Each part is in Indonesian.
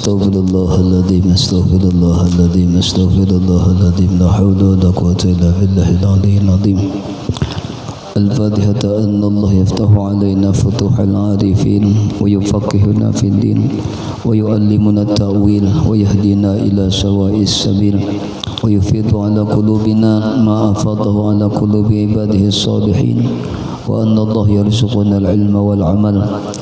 Astaghfirullahaladzim, astaghfirullahaladzim, astaghfirullahaladzim. La hawla wa la quwwata illa billahil aliyyil azim. الفاتحة أن الله يفتح علينا فتوح العارفين ويفقهنا في الدين ويعلمنا التأويل ويهدينا إلى سواء السبيل ويفيض على قلوبنا ما أفاضه على قلوب عباده الصالحين وأن الله يرزقنا العلم والعمل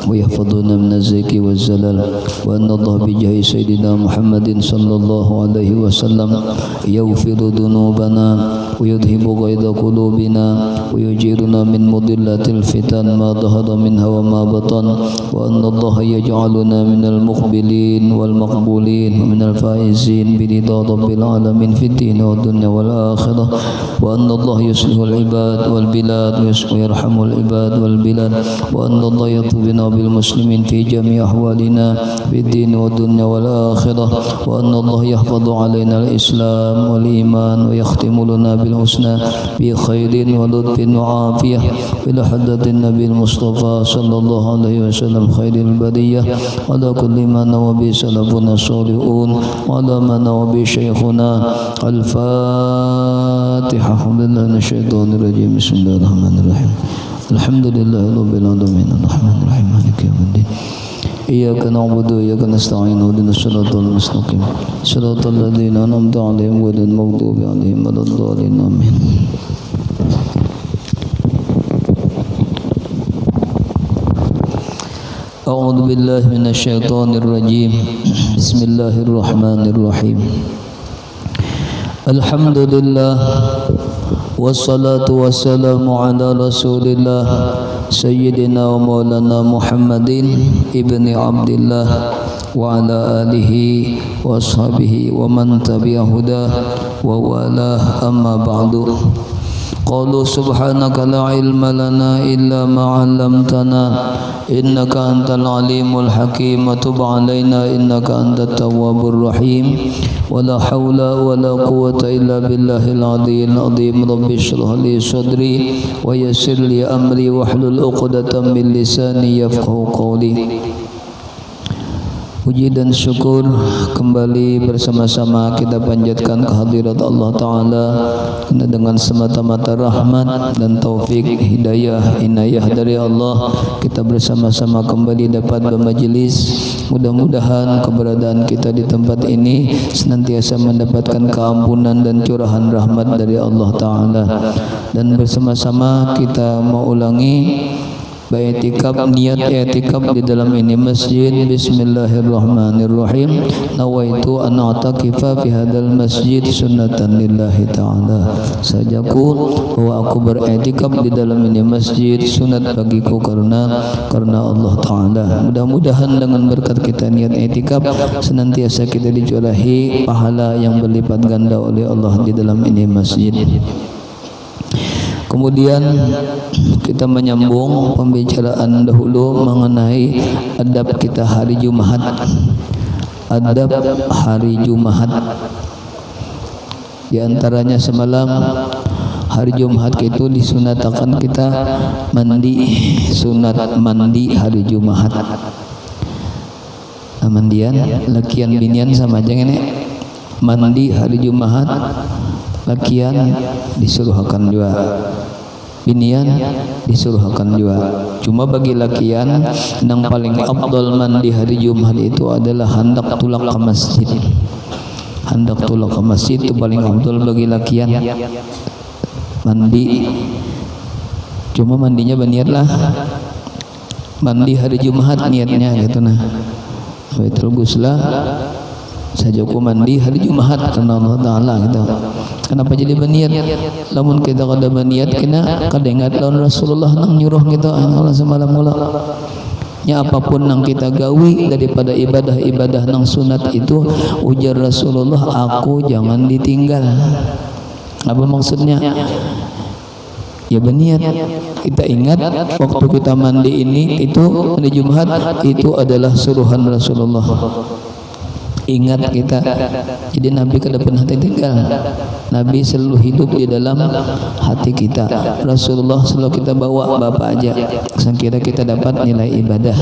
ويحفظنا من الزيغ والزلل وأن الله بجاه سيدنا محمد صلى الله عليه وسلم يغفر ذنوبنا ويذهب غيظ قلوبنا ويجيرنا من مضلات الفتن ما ظهر منها وما بطن وأن الله يجعلنا من المقبلين والمقبولين ومن الفائزين برضا رب العالمين في الدين والدنيا والآخرة وأن الله يصلح العباد والبلاد ويرحم العباد والبلاد وأن الله يطوبنا بالمسلمين في جميع أحوالنا في الدين والدنيا والآخرة وأن الله يحفظ علينا الإسلام والإيمان ويختم لنا بالحسنى بخير ولطف وعافية إلى حضرة النبي المصطفى صلى الله عليه وسلم خير البرية على كل ما نوى به سلفنا الصالحون وعلى ما نوى به شيخنا الفاتحة. الحمد لله من الشيطان الرجيم. بسم الله الرحمن الرحيم. الحمد لله رب العالمين الرحمن الرحيم مالك يوم الدين إياك نعبد وإياك نستعين اهدنا الصراط المستقيم صراط الذين أنعمت عليهم غير المغضوب عليهم ولا الضالين آمين. أعوذ بالله من الشيطان الرجيم. بسم الله الرحمن الرحيم. الحمد لله والصلاة والسلام على رسول الله سيدنا ومولانا محمد ابن عبد الله وعلى آله وأصحابه ومن تبع هداه ووالاه. أما بعد قالوا سبحانك لا علم لنا إلا ما علمتنا إنك أنت العليم الحكيم وتب علينا إنك أنت التواب الرحيم ولا حول ولا قوة إلا بالله العلي العظيم. رب اشرح لي صدري ويسر لي أمري واحلل عقدة من لساني يفقهوا قولي. Puji dan syukur kembali bersama-sama kita panjatkan kehadirat Allah Ta'ala dengan semata-mata rahmat dan taufik hidayah inayah dari Allah kita bersama-sama kembali dapat bermajelis. Mudah-mudahan keberadaan kita di tempat ini senantiasa mendapatkan keampunan dan curahan rahmat dari Allah Ta'ala. Dan bersama-sama kita mau ulangi Baitikab, niat i'tikaf di dalam ini masjid. Bismillahirrahmanirrahim. Nawaitu an a'takifa fi hadzal masjid sunnatan lillahi ta'ala. Sajaku bahwa aku beriktikaf di dalam ini masjid sunat bagiku karena Allah Ta'ala. Mudah-mudahan dengan berkat kita niat i'tikaf senantiasa kita dicurahi pahala yang berlipat ganda oleh Allah di dalam ini masjid. Kemudian kita menyambung pembicaraan dahulu mengenai adab kita hari Jumat. Adab hari Jumat. Di antaranya semalam hari Jumat itu disunatakan kita mandi, sunat mandi hari Jumat. Mandian, lakian binian sama aja ini. Mandi hari Jumat, lakian disuruhkan juga, binian disuruhkan juga. Cuma bagi lakian yang paling afdal mandi hari Jumat itu adalah hendak tulak ke masjid. Hendak tulak ke masjid itu paling afdal bagi lakian mandi. Cuma mandinya berniatlah mandi hari Jumat niatnya gitu nah. Baitul Ghuslah sajaku mandi hari Jumat karena Allah Ta'ala gitu. Kenapa jadi berniat? Lamun kita kada berniat kena kada ingat lawan Rasulullah nang nyuruh kita Allah semalam mula. Ya apapun nang kita gawi daripada ibadah-ibadah nang sunat itu ujar Rasulullah aku jangan ditinggal. Apa maksudnya? Ya berniat. Kita ingat waktu kita mandi ini itu mandi Jumat itu adalah suruhan Rasulullah. Ingat kita. Jadi Nabi kada pernah tinggal. Nabi selalu hidup di dalam hati kita. Rasulullah selalu kita bawa bapak aja. Sekira kita dapat nilai ibadah.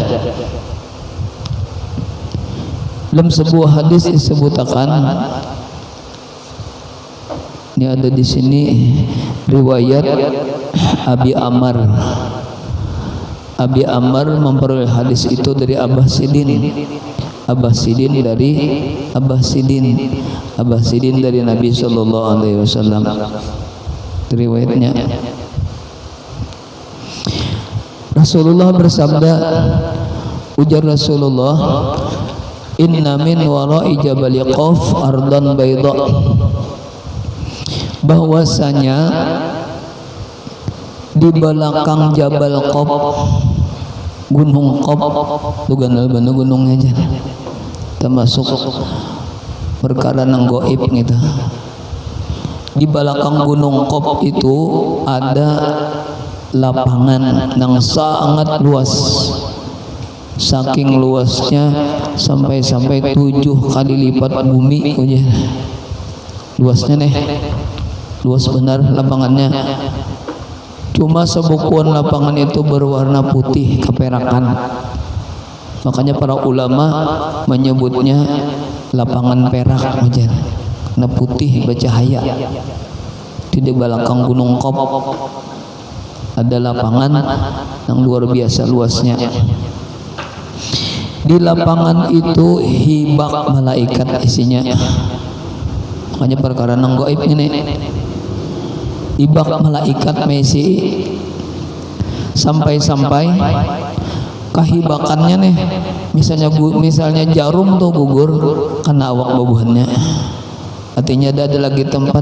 Dalam sebuah hadis disebutkan, ini ada di sini riwayat Abi Ammar. Abi Ammar memperoleh hadis itu dari Abah Sidin. Abah Sidin dari Nabi sallallahu alaihi wasallam. Riwayatnya Rasulullah bersabda, ujar Rasulullah, inna min wara'i jabal Qaf ardan bayda, bahwasanya di belakang Jabal Qaf, Gunung Qaf, bukan gunungnya aja, termasuk perkara nang goib gitu. Di belakang Gunung Qaf itu ada lapangan yang sangat luas, saking luasnya sampai 7 kali lipat bumi aja. Luasnya nih, luas benar lapangannya. Cuma sebukuan lapangan itu berwarna putih keperakan. Makanya para ulama menyebutnya lapangan perak aja, karena putih bercahaya. Di belakang Gunung Qaf ada lapangan yang luar biasa luasnya. Di lapangan itu hibak malaikat isinya. Makanya perkara nang gaib ini, hibak malaikat mesi sampai kahibakannya nih, misalnya jarum tuh gugur karena awak bubuhannya. Artinya ada lagi tempat,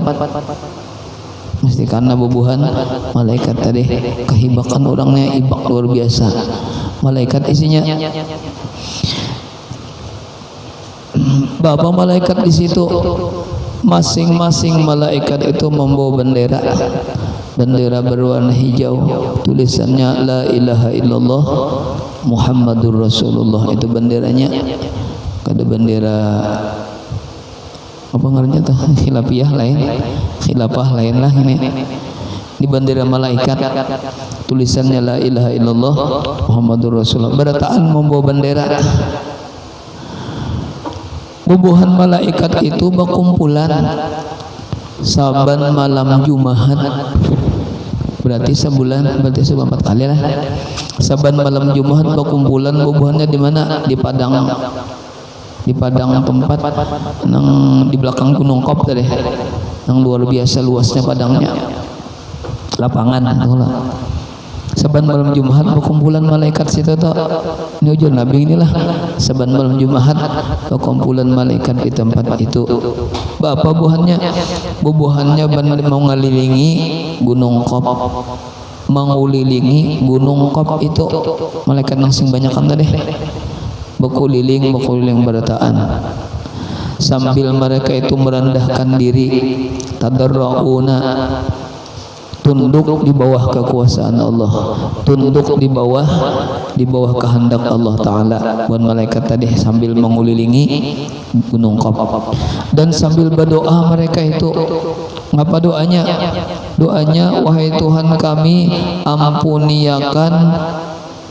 mesti karena bubuhan malaikat tadi. Kehibakan orangnya ibak luar biasa. Malaikat isinya Bapak malaikat di situ, masing-masing malaikat itu membawa bendera berwarna hijau, tulisannya la ilaha illallah Muhammadur Rasulullah. Itu benderanya. Ada bendera apa ngarannya tuh, khilafah lain lah ini. Di bendera malaikat tulisannya la ilaha illallah Muhammadur Rasulullah. Berataan membawa bendera. Bubuhan malaikat itu berkumpulan saban malam Jumat, berarti sebulan, berarti 4 kali lah. Saban malam Jumat berkumpulan, bubuhannya di mana? Di padang tempat yang di belakang Gunung Qaf tadi, yang luar biasa luasnya padangnya, lapangan itulah. Saban malam Jumat berkumpulan malaikat situ tuh. Ini ujar Nabi inilah, saban malam Jumat berkumpulan malaikat di tempat itu. Bapak bubuhannya mau ngelilingi Gunung Qaf, mengulilingi Gunung Qaf itu. Malaikat langsung banyak kan tadi, berkeliling berataan sambil mereka itu merendahkan diri, tadarrauna, tunduk di bawah kekuasaan Allah, tunduk di bawah kehendak Allah Ta'ala. Buat malaikat tadi sambil mengulilingi Gunung Qaf dan sambil berdoa mereka itu. Ngapa doanya? Doanya, wahai Tuhan kami, ampuniakan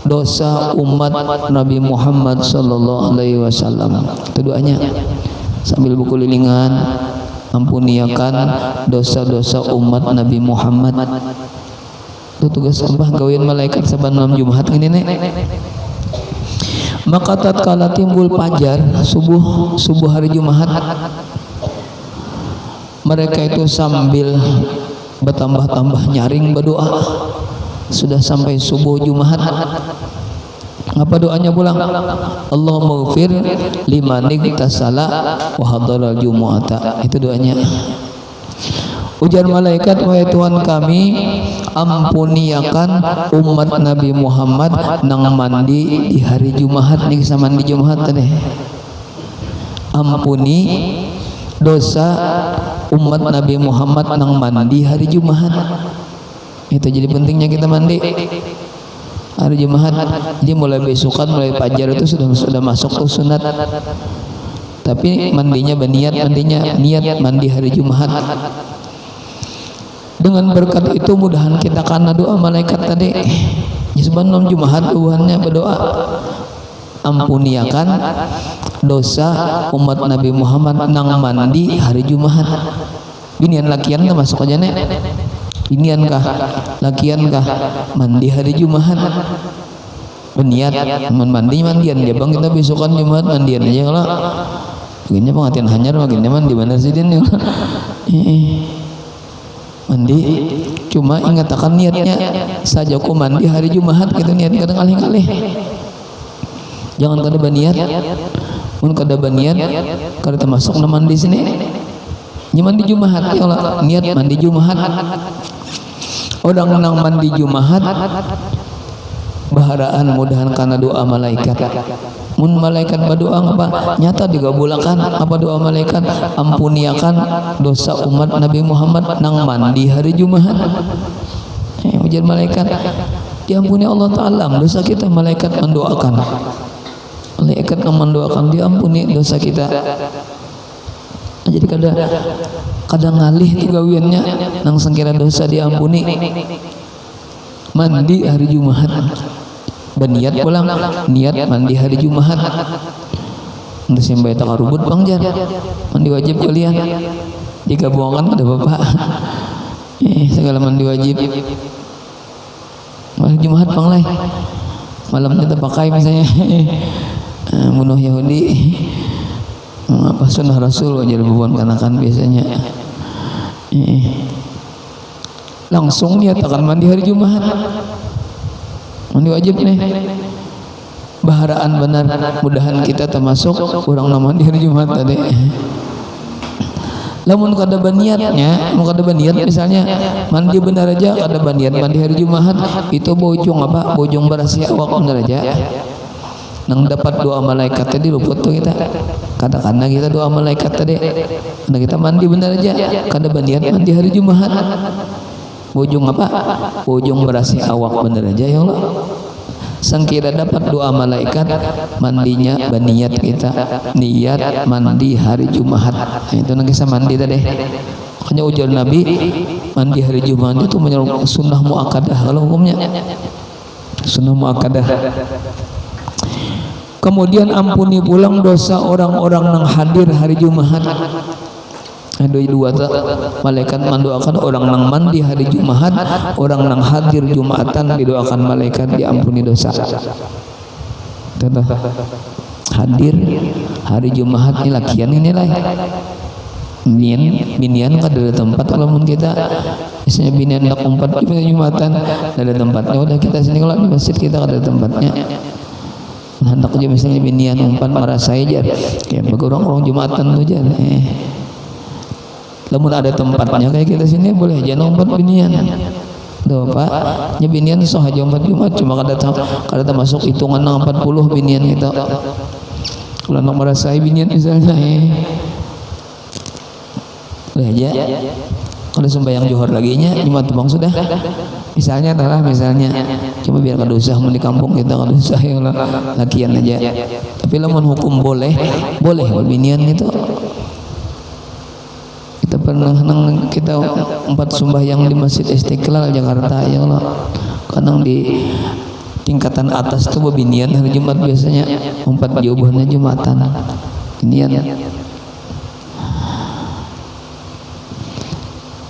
dosa umat Nabi Muhammad sallallahu alaihi wasallam. Itu doanya sambil berkelilingan, ampuniakan dosa-dosa umat Nabi Muhammad. Itu tugas Allah gawean malaikat saban malam Jumat ini nih. Maka tatkala timbul fajar, subuh hari Jumat, mereka itu sambil bertambah-tambah nyaring berdoa. Sudah sampai subuh Jumat, apa doanya pulang? Allahumma ghfir liman igtasala wa hadaral jumu'ata. Itu doanya. Ujar malaikat, wahai Tuhan kami, ampuniakan umat Nabi Muhammad nang mandi di hari Jumat nih, sama mandi Jumat tadi. Ampuni dosa umat Nabi Muhammad nang mandi hari Jumat. Itu jadi pentingnya kita mandi hari Jumat. Jadi mulai besokan, mulai fajar itu sudah masuk tuh sunat. Tapi mandinya niat mandi hari Jumat. Dengan berkat itu mudahan kita karena doa malaikat tadi. Sebelum Jumat Tuhannya berdoa, ampuniakan dosa umat Nabi Muhammad nang mandi hari Jumat. Binian lakian teh masuk aja nek. Binian kah lakian kah mandi hari Jumat. Berniat mandian dia bang kita besokan Jumat mandian aja kalau begini pengertian hanyar makin nyaman di mana sih din mandi cuma ingat akan niatnya saja ku mandi hari Jumat gitu niat kadang alih-alih jangan kada baniat mun kada baniat kada termasuk na mandi sini nyaman di Jumat ya Allah niat mandi Jumat orang nang mandi Jumat baharaan mudahan karena doa malaikat mun malaikat berdoa apa nyata digabulakan apa doa malaikat ampuniakan dosa umat Nabi Muhammad nang mandi hari Jumat ujar malaikat diampuni Allah Ta'ala dosa kita malaikat mendoakan diampuni dosa kita jadi kadang ngalih tuh gawiannya nang sengkira dosa diampuni mandi hari Jumat berniat pulang niat mandi hari Jumat untuk simbai takarubut bang jar mandi wajib kalian digabungkan ada bapak segala mandi wajib hari Jumat bang lai malam kita pakai misalnya bunuh Yahudi apa sunnah Rasul wajar bubuan kanakan biasanya langsung niat akan mandi hari Jumat mandi wajib nih baharaan benar mudahan kita termasuk orang nama mandi hari Jumat tadi lamun kada baniatnya mau kada baniat misalnya mandi benar aja kada baniat mandi hari Jumat itu bojong apa bojong berasi awak benar aja nang dapat doa malaikat tadi luput tuh kita katakanlah kita doa malaikat tadi karena kita mandi benar aja kada baniat mandi hari Jumat bojong apa? Bojong berasi awak bener aja ya Allah. Sangkira dapat doa malaikat mandinya baniat kita niat mandi hari Jumat. Nah, itu nanti saya mandi tadi. Makanya ujar Nabi mandi hari Jumat itu menyerupai sunnah muakkadah kalau hukumnya. Sunnah muakkadah. Kemudian ampuni pulang dosa orang-orang yang hadir hari Jumat. Ada dua malaikat mendoakan orang nang mandi hari Jumat, orang nang hadir Jumatan didoakan malaikat diampuni dosa. Hadir hari Jumat ini lakian ini lah. Binian kan ada tempat kalau mun kita misalnya binian nak umpat di Jumatan ada tempatnya udah kita sini kalau di masjid kita ada tempatnya. Hendak aja misalnya binian umpat merasai aja kayak orang Jumatan tuh aja. Lamun ada tempatnya kayak kita sini boleh aja nompat binian. Tuh Pak, nya binian soh aja 4 Jumat cuma kada termasuk hitungan 40 binian kita. Kalau nak merasai binian misalnya boleh aja. Kalau sembahyang Zuhur lagi nya Jumat bang sudah. Misalnya cuma biar kada usah di kampung kita kada usah yang lakian aja. Tapi lamun hukum boleh binian itu. Kita pernah kita 4 sembahyang di Masjid Istiqlal Jakarta ya Allah kadang di tingkatan atas tuh binian hari Jumat biasanya 4 jauhannya Jumatan binian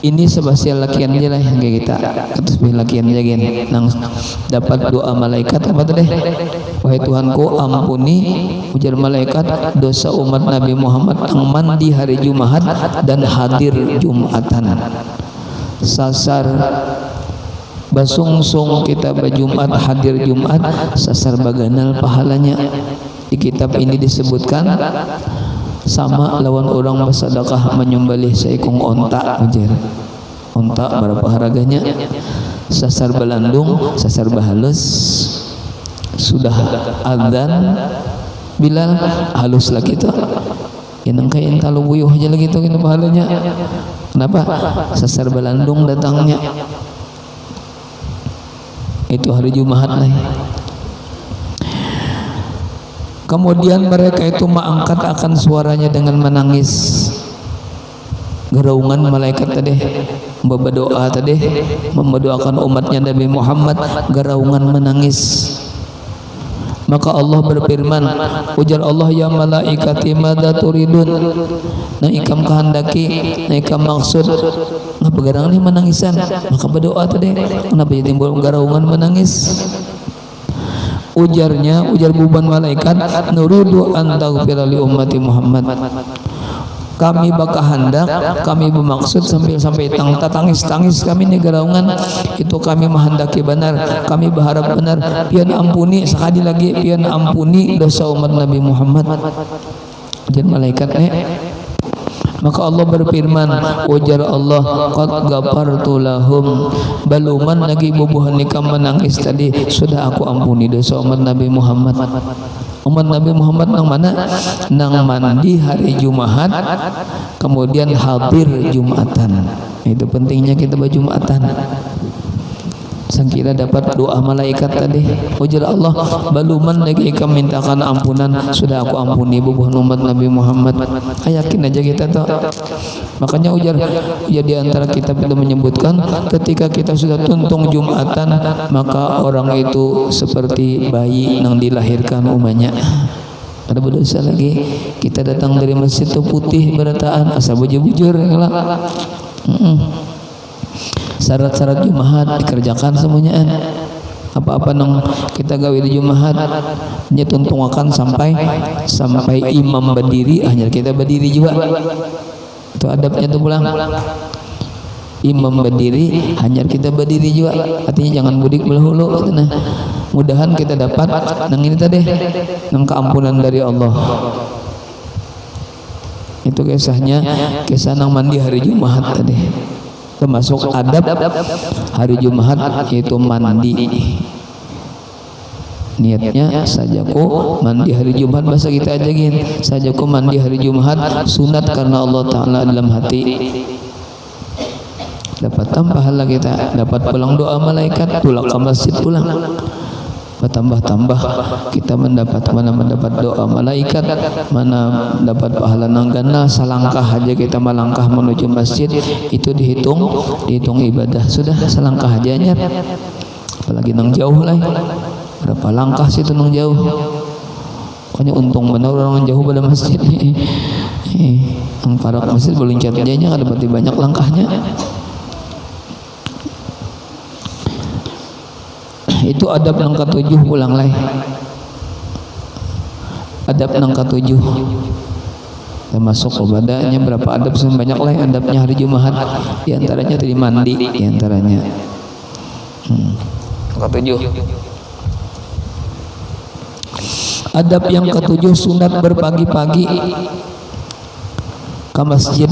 ini sebasial lakian aja lah kayak kita terus lakian aja gini nang dapat doa malaikat apa tadi wahai Tuhanku ampuni ujar malaikat dosa umat Nabi Muhammad yang mandi hari Jumat dan hadir Jumatan sasar basungsung kita berjumat hadir Jumat sasar baganal pahalanya di kitab ini disebutkan sama lawan orang bersedekah menyembelih seekor onta ujar onta berapa harganya sasar belandung sasar bahalus sudah adzan Bilal halus lagi tuh yang kayak kalau buyuh aja lagi tuh ini pahalanya kenapa sasar belandung datangnya itu hari Jumat lah. Kemudian mereka itu mengangkat akan suaranya dengan menangis. Geraungan malaikat tadi berdoa tadi mendoakan umatnya Nabi Muhammad geraungan menangis Maka Allah berfirman, ujar Allah, ya malaikati madza turidun, na ikam kehendaki, na ikam maksud ngapa garang nih menangisan. Maka berdoa tadi, kenapa jadi timbul garaungan menangis? Ujarnya, ujar buban malaikat, nuridu an taghfira li ummati Muhammad, kami bakal hendak, kami bermaksud sampai tangis kami nih garaungan itu, kami menghendaki benar, kami berharap benar, pian ampuni sekali lagi, pian ampuni dosa umat Nabi Muhammad. Ujar malaikat maka Allah berfirman, ujar Allah, qad ghafartu lahum, baluman lagi bubuhan nikam menangis tadi, sudah aku ampuni dosa umat Nabi Muhammad. Umat Nabi Muhammad nang mana? Nang mandi hari Jumat, kemudian hadir Jumatan. Itu pentingnya kita berjumatan. Sangkira dapat doa malaikat tadi. Ujar Allah, baluman lagi ikam mintakan ampunan, sudah aku ampuni bubuhan umat Nabi Muhammad. Yakin aja kita tuh. Makanya ujar di antara kitab itu menyebutkan, ketika kita sudah tuntung Jumatan, maka orang itu seperti bayi yang dilahirkan umanya. Ada berdosa lagi. Kita datang dari masjid itu putih berataan, asal bujur-bujur syarat-syarat Jumat dikerjakan semuanya. Apa-apa nang kita gawe di Jumat nya tuntungakan sampai imam berdiri, hanya kita berdiri juga. Itu adabnya tuh pulang. Imam berdiri, hanya kita berdiri juga. Artinya jangan mudik belahulu gitu nah. Mudahan kita dapat nang ini tadi, nang keampunan dari Allah. Itu kisahnya, kisah nang mandi hari Jumat tadi. Termasuk adab hari Jumat yaitu mandi. Niatnya sajaku mandi hari Jumat, bahasa kita aja gini, sajaku mandi hari Jumat sunat karena Allah Ta'ala dalam hati. Dapat pahala kita, dapat pulang doa malaikat, pulang ke masjid pulang. Bertambah-tambah kita mendapat doa malaikat, mana dapat pahala nang gana. Selangkah aja kita melangkah menuju masjid itu dihitung ibadah, sudah selangkah aja nyat. Apalagi nang jauh lah, berapa langkah sih itu nang jauh. Pokoknya untung benar orang jauh pada masjid. Ang parak masjid berluncat aja nya ada berarti banyak langkahnya. Itu adab nang ketujuh pulang lagi. Adab nang ketujuh termasuk ibadahnya berapa adab, banyak lah adabnya hari Jumat. Di antaranya tadi mandi, di antaranya. Ketujuh. Adab yang ketujuh, sunat berpagi-pagi ke masjid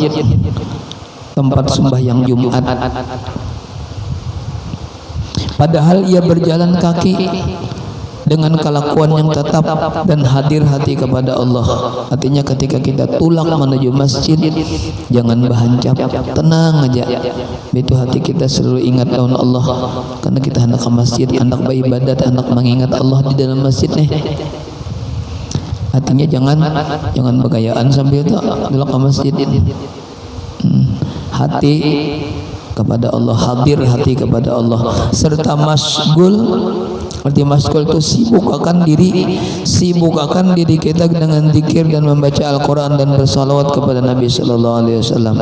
tempat sembahyang Jumat. Padahal ia berjalan kaki dengan kelakuan yang tetap dan hadir hati kepada Allah. Artinya ketika kita tulak menuju masjid, jangan bahancap, tenang aja. Itu hati kita selalu ingat tahun Allah, karena kita hendak ke masjid, hendak beribadat, hendak mengingat Allah di dalam masjid nih. Artinya jangan begayaan sambil tulak ke masjid. Hati kepada Allah, hadir hati kepada Allah, serta masgul. Arti masgul itu sibuk akan diri kita dengan zikir dan membaca Al-Quran dan bersalawat kepada Nabi Sallallahu Alaihi Wasallam.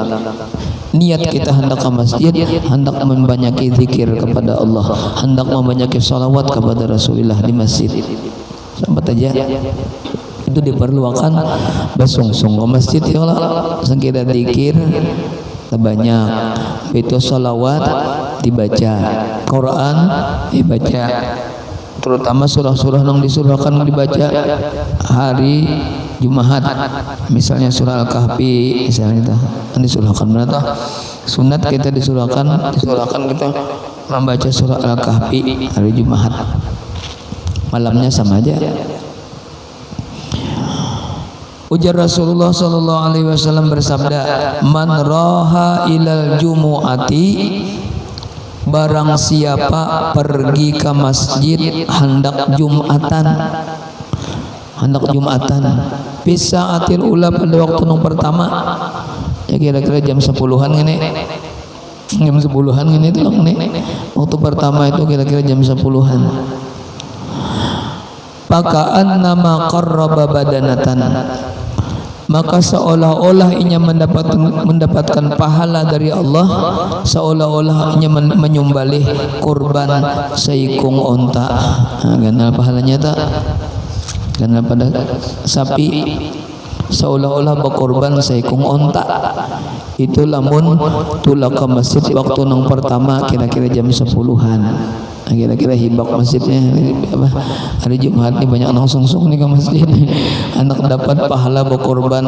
Niat kita hendak ke masjid, hendak membanyaki zikir kepada Allah, hendak membanyaki salawat kepada Rasulullah di masjid. Sampai aja itu diperlukan bersungsung ke masjid ya Allah, sengkira zikir banyak, itu salawat dibaca, Quran dibaca, terutama surah-surah yang disuruhkan dibaca hari Jumat, misalnya surah Al-Kahfi, misalnya itu disuruhkan berapa sunat kita disuruhkan kita membaca surah Al-Kahfi hari Jumat, malamnya sama aja. Ujar Rasulullah Sallallahu Alaihi Wasallam bersabda, man roha ilal jumu'ati, barang siapa pergi ke masjid hendak jumatan, bisa atil ula pada waktu yang pertama, ya kira-kira jam 10-an ini, waktu pertama itu kira-kira jam 10-an. Faka'annama qarraba badanatan, maka seolah-olah ia mendapatkan pahala dari Allah, seolah-olah ia menyembelih kurban seikung onta. Ganal pahalanya tak? Ganal pada sapi, seolah-olah berkorban seikung onta. Itu lamun tulak ke masjid waktu nang pertama kira-kira jam 10-an. Kira-kira hibak masjidnya apa, hari Jumat ini banyak nang sungsung nih ke masjid. Anak dapat pahala berkorban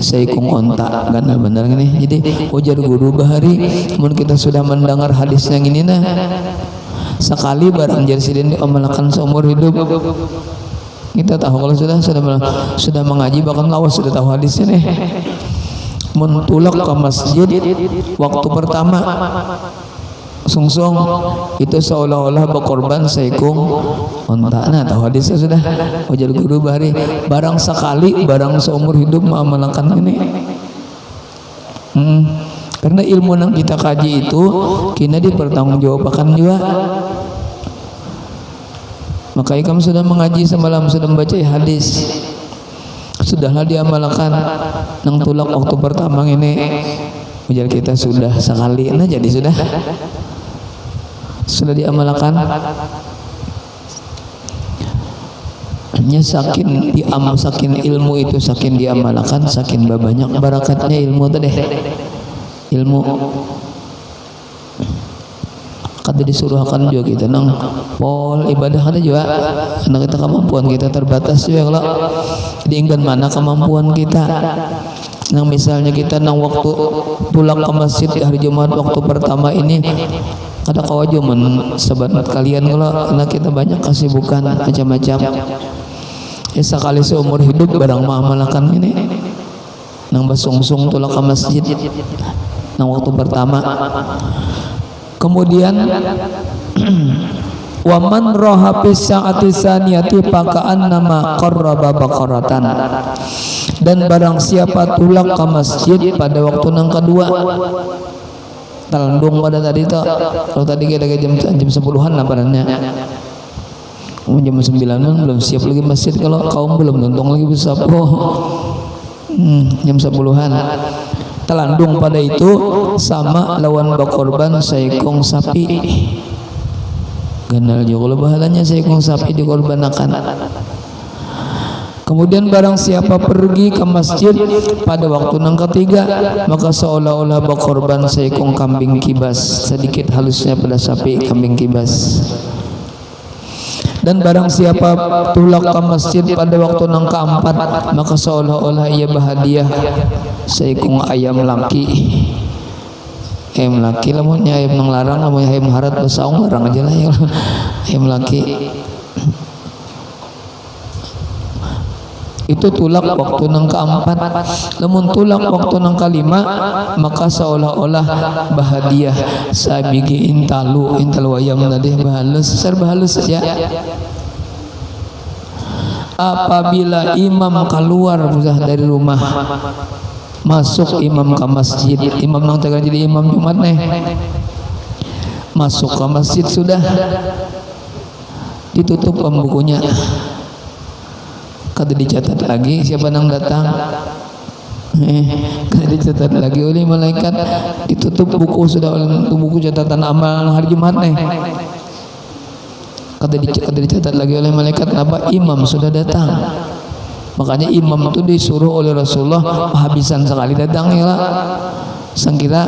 seikung onta. Kan benar nih. Jadi ujar guru bahari, mun kita sudah mendengar hadis yang ini nah, sekali barang jarsidin diamalkan seumur hidup. Kita tahu kalau sudah mengaji bahkan lawas sudah tahu hadisnya nih. Mentulak ke masjid waktu pertama sungsung itu seolah-olah berkorban seikung onta. Nah tahu hadisnya sudah. Ujar guru bahari, barang sekali barang seumur hidup mengamalkan ini. Karena ilmu yang kita kaji itu kini dipertanggungjawabkan juga. Makanya kamu sudah mengaji semalam, sudah membaca hadis, sudahlah diamalkan nang tulak waktu pertama ini. Ujar kita sudah sekali, nah jadi sudah diamalkan. Hanya sakin ilmu itu sakin diamalkan, sakin banyak barakatnya ilmu tadi. Ilmu kata disuruhkan juga kita nang pol ibadah ada juga. Karena kita kemampuan kita terbatas juga kalau diinggan mana kemampuan kita. Nang misalnya kita nang waktu pulang ke masjid hari Jumat waktu pertama ini kada kawajo men sahabat kalian kalau karena kita banyak kesibukan macam-macam. Ya sekali seumur hidup barang mengamalkan ini nang basungsung tulak ke masjid nang waktu pertama. Kemudian waman roha pisa'ati saniyati paka'an nama qarraba baqaratan, dan barang siapa tulak ke masjid pada waktu nang kedua talandung pada tadi tuh. Kalau tadi kita jam 10-an lah padanya, jam 9 belum siap lagi masjid kalau kaum belum nonton lagi bisa jam 10-an telandung pada itu sama lawan berkorban seekong sapi. Ganal juga kalau bahalanya seekong sapi dikorbankan. Kemudian barang siapa pergi ke masjid pada waktu nang ketiga, maka seolah-olah berkorban seekong kambing kibas. Sedikit halusnya pada sapi kambing kibas. Dan barang siapa tulak ke masjid pada waktu nang keempat, maka seolah-olah ia berhadiah seekong ayam laki. Ayam laki lamunnya ayam nang larang, lamunnya ayam harat besaung larang aja lah ya. Ayam laki itu tulak waktu nang keempat. Lamun tulak waktu nang kelima, maka seolah-olah bahadiah sabigi intalu ayam tadi bahalus serba halus saja. Apabila imam keluar dari rumah, masuk imam ke masjid, imam nang tekan jadi imam Jumat nih, masuk ke masjid sudah ditutup pembukunya, kada dicatat lagi siapa nang datang, kada dicatat lagi oleh malaikat, ditutup buku sudah oleh buku catatan amal hari Jumat nih, kada dicatat lagi oleh malaikat. Kenapa? Imam sudah datang. Makanya imam itu disuruh oleh Rasulullah habisan sekali datang ya lah. Sangkira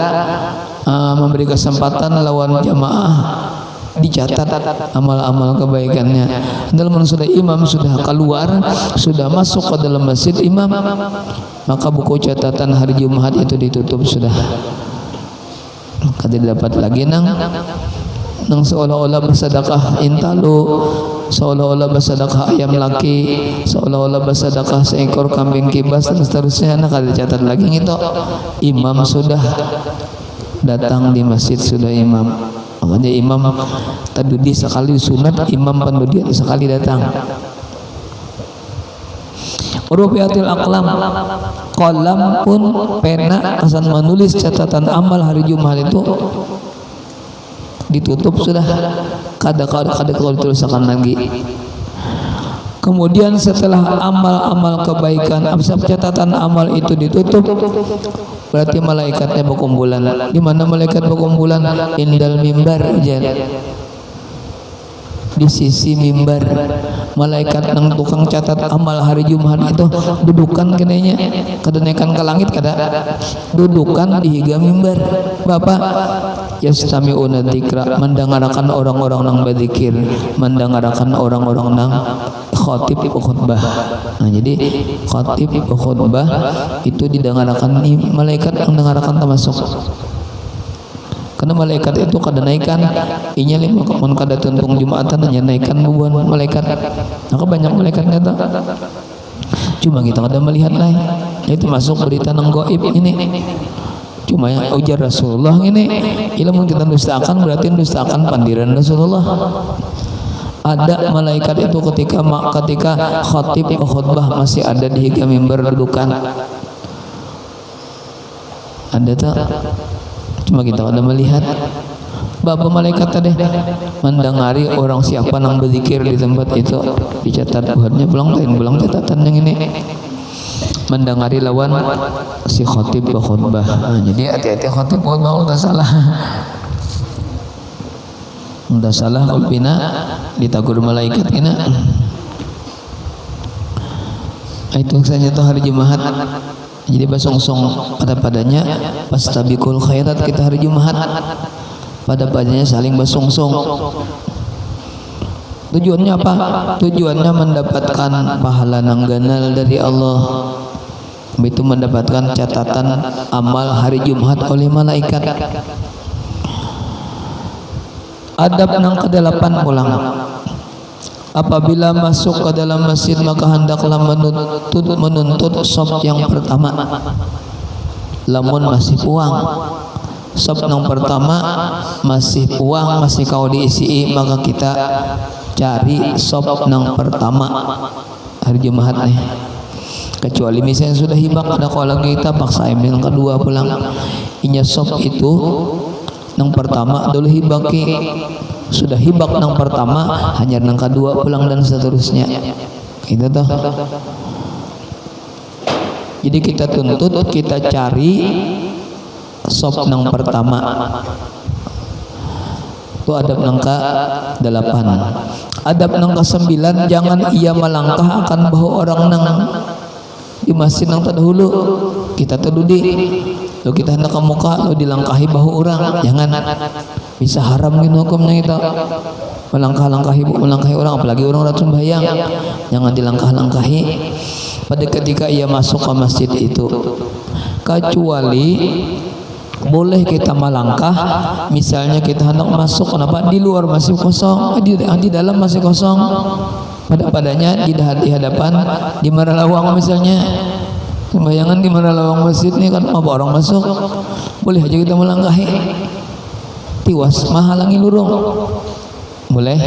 memberi kesempatan lawan jamaah dicatat amal-amal kebaikannya. Dalam sudah imam sudah keluar, sudah masuk ke dalam masjid imam, maka buku catatan hari Jumat itu ditutup sudah. Kada dapat lagi nang seolah-olah bersedekah intalu, seolah-olah bersedekah ayam laki, seolah-olah bersedekah seekor kambing kibas dan seterusnya. Nah kada dicatat lagi itu. Imam sudah datang di masjid sudah imam. Makanya imam tadudi sekali sunat, imam pendudian sekali datang. Rufiatil aqlam, qalam pun pena asan menulis catatan amal hari Jumat itu ditutup sudah, kada kalau dituliskan lagi. Kemudian setelah amal-amal kebaikan, catatan amal itu ditutup, berarti malaikatnya berkumpulan. Di mana malaikat berkumpulan? Indal mimbar, di sisi mimbar. Malaikat nang tukang catat amal hari Jumat itu dudukan kenanya kedenaikan ke langit kada dudukan di higa mimbar. Bapak yastami'una dzikra, mendengarkan orang-orang nang berzikir, mendengarkan orang-orang nang khatib khutbah. Nah, jadi khatib khutbah itu didengarkan malaikat mendengarkan termasuk. Karena malaikat itu kada naikan inya lima mun kada tuntung Jumatan hanya naikan bubuhan malaikat. Maka banyak malaikatnya tuh. Cuma kita kada melihat lah. Itu masuk berita nang gaib ini. Cuma yang ujar Rasulullah ini ilmu kita dustakan berarti dustakan pandiran Rasulullah. Ada malaikat itu ketika khatib khutbah masih ada di higa mimbar dudukan. Ada tak? Cuma kita ada melihat. Bapak malaikat tadi mendengari orang siapa yang berzikir di tempat itu, dicatat buatnya pulang catatan yang ini. Mendengari lawan si khatib khutbah. Nah, jadi hati-hati khatib khutbah udah salah. Udah salah kalau bina ditagur malaikat ini. Itu saja tuh hari Jumat. Jadi basongsong padanya pastabiqul khairat kita hari Jumat. Padanya saling basongsong. Tujuannya apa? Tujuannya mendapatkan pahala nang ganal dari Allah. Itu mendapatkan catatan amal hari Jumat oleh malaikat. Adab nang ke-8 pulang. Apabila masuk ke dalam masjid maka hendaklah menuntut sop yang pertama. Lamun masih puang, sop yang pertama masih puang, masih kau diisi, maka kita cari sop yang pertama hari Jumat nih. Kecuali misalnya sudah hibak, ada kalau kita paksa yang kedua pulang. Inya sop itu yang pertama dulu hibaki. Sudah hibak nang pertama hanya nang kedua pulang dan seterusnya. Itu tuh. Jadi kita tuntut, kita cari sop nang pertama. Itu adab nang ke-8. Adab nang ke-9, jangan ia melangkah akan bahu orang nang di masjid nang terdahulu. Kita terdudi. Lo kita hendak ke muka, lo dilangkahi bahu orang, jangan. Bisa haram gitu hukumnya itu. Melangkahi orang, apalagi orang racun bayang, jangan dilangkah-langkahi pada ketika ia masuk ke masjid itu. Kecuali boleh kita melangkah, misalnya kita hendak masuk, kenapa di luar masih kosong, di dalam masih kosong, padanya di hadapan di Maralawang misalnya. Bayangan di Maralawang masjid ini kan apa orang masuk, boleh aja kita melangkahi. Tiwas menghalangi lurung boleh,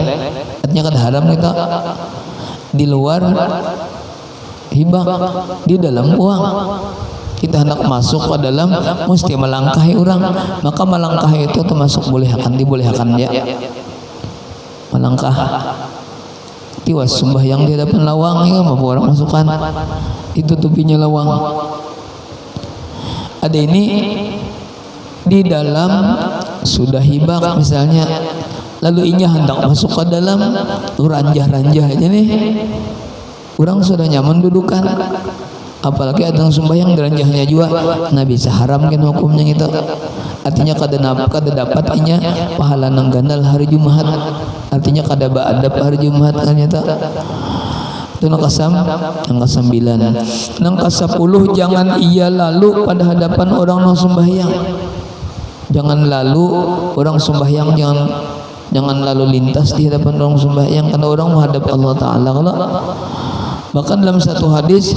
artinya kan haram kita di luar hibak, di dalam uang kita hendak masuk ke dalam mesti melangkahi orang, maka melangkahi itu termasuk dibolehkan ya melangkah. Tiwas sembahyang di hadapan lawang ya apa orang masukkan itu tupinya lawang. Ada ini di dalam sudah hibak misalnya, lalu inya hendak masuk ke dalam ranjah-ranjah aja nih, orang sudah nyaman dudukan, apalagi ada sembahyang di ranjahnya juga, nah bisa haram kan hukumnya gitu. Artinya kada dapat inya pahala nang ganal hari Jumat, artinya kada adab hari Jumat ternyata. Itu nang ke-9. Nang ke-10, jangan ia lalu pada hadapan orang nang sembahyang. Jangan lalu orang sembahyang, jangan lalu lintas di hadapan orang sembahyang, karena orang menghadap Allah Ta'ala. Bahkan dalam satu hadis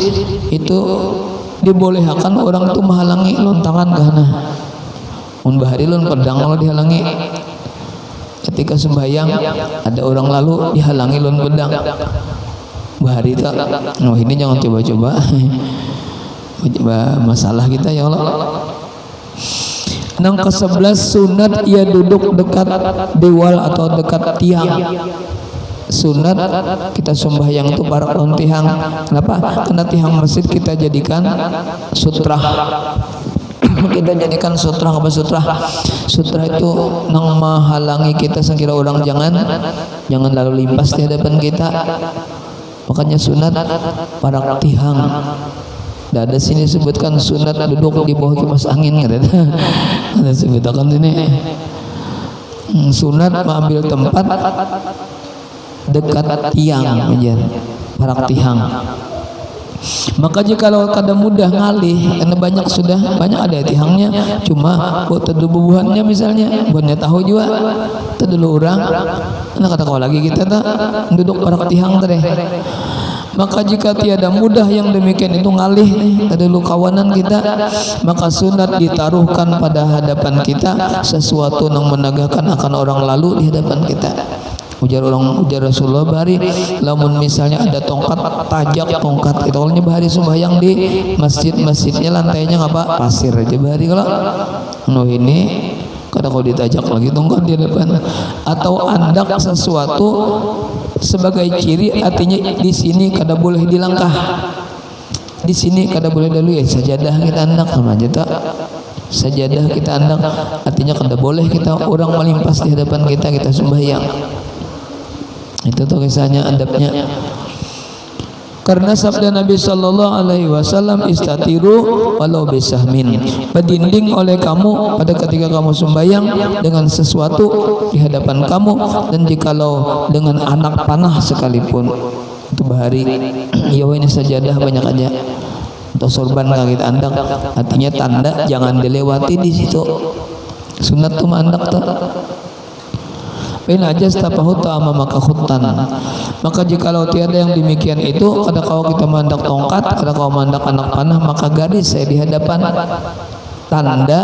itu dibolehkan orang itu menghalangi lontangan kahana. Mun bahari lon pedang kalau dihalangi. Ketika sembahyang ada orang lalu dihalangi lon pedang. Bahari tak. Oh ini jangan coba-coba. Masalah kita ya Allah. Nang ke-11 sunat ia duduk dekat dewal atau dekat tiang. sunat kita sembahyang itu para tihang. Kenapa? Karena tihang masjid kita jadikan sutra. Kita jadikan sutra. Apa sutra? Sutra itu nang menghalangi kita sekira orang jangan lalu lintas di hadapan kita. Makanya sunat para tihang. Dah ada sini sebutkan sunat duduk di bawah kipas angin kata. Ada sebutkan sini. Sunat mengambil tempat dekat tiang aja para tihang. Maka jika kalau kada mudah ngalih karena banyak ada tihangnya, cuma buat tedubuhannya misalnya buatnya tahu juga tedulu orang nah kata kau lagi kita tak duduk para tihang tadi. Maka jika tiada mudah yang demikian itu ngalih tedulu kawanan kita, maka sunat ditaruhkan pada hadapan kita sesuatu yang menegakkan akan orang lalu di hadapan kita. Ujar Rasulullah bahari lamun misalnya ada tongkat tajak tongkat itu kalau bahari sembahyang di masjidnya lantainya apa pasir aja bahari kalau ini kada kau ditajak lagi tongkat di depan atau andak sesuatu sebagai ciri artinya di sini kada boleh dilangkah, di sini kada boleh dulu ya sajadah kita andak sama aja tak sajadah kita andak artinya kada boleh kita orang melimpas di hadapan kita sembahyang. Itu tuh kisahnya adabnya. Karena sabda Nabi sallallahu alaihi wasallam istatiru walau bisahmin. Berdinding oleh kamu pada ketika kamu sembahyang dengan sesuatu di hadapan kamu dan jikalau dengan anak panah sekalipun. Itu bahari ya ini sajadah banyak aja. Atau sorban kita andak artinya tanda jangan dilewati di situ. Sunat tuh mandak tuh. Aja tapahu ta'ama maka khuttan. Maka jikalau tiada yang demikian itu, kada kau kita mandak tongkat, kada kau mandak anak panah, maka garis saya di hadapan. Tanda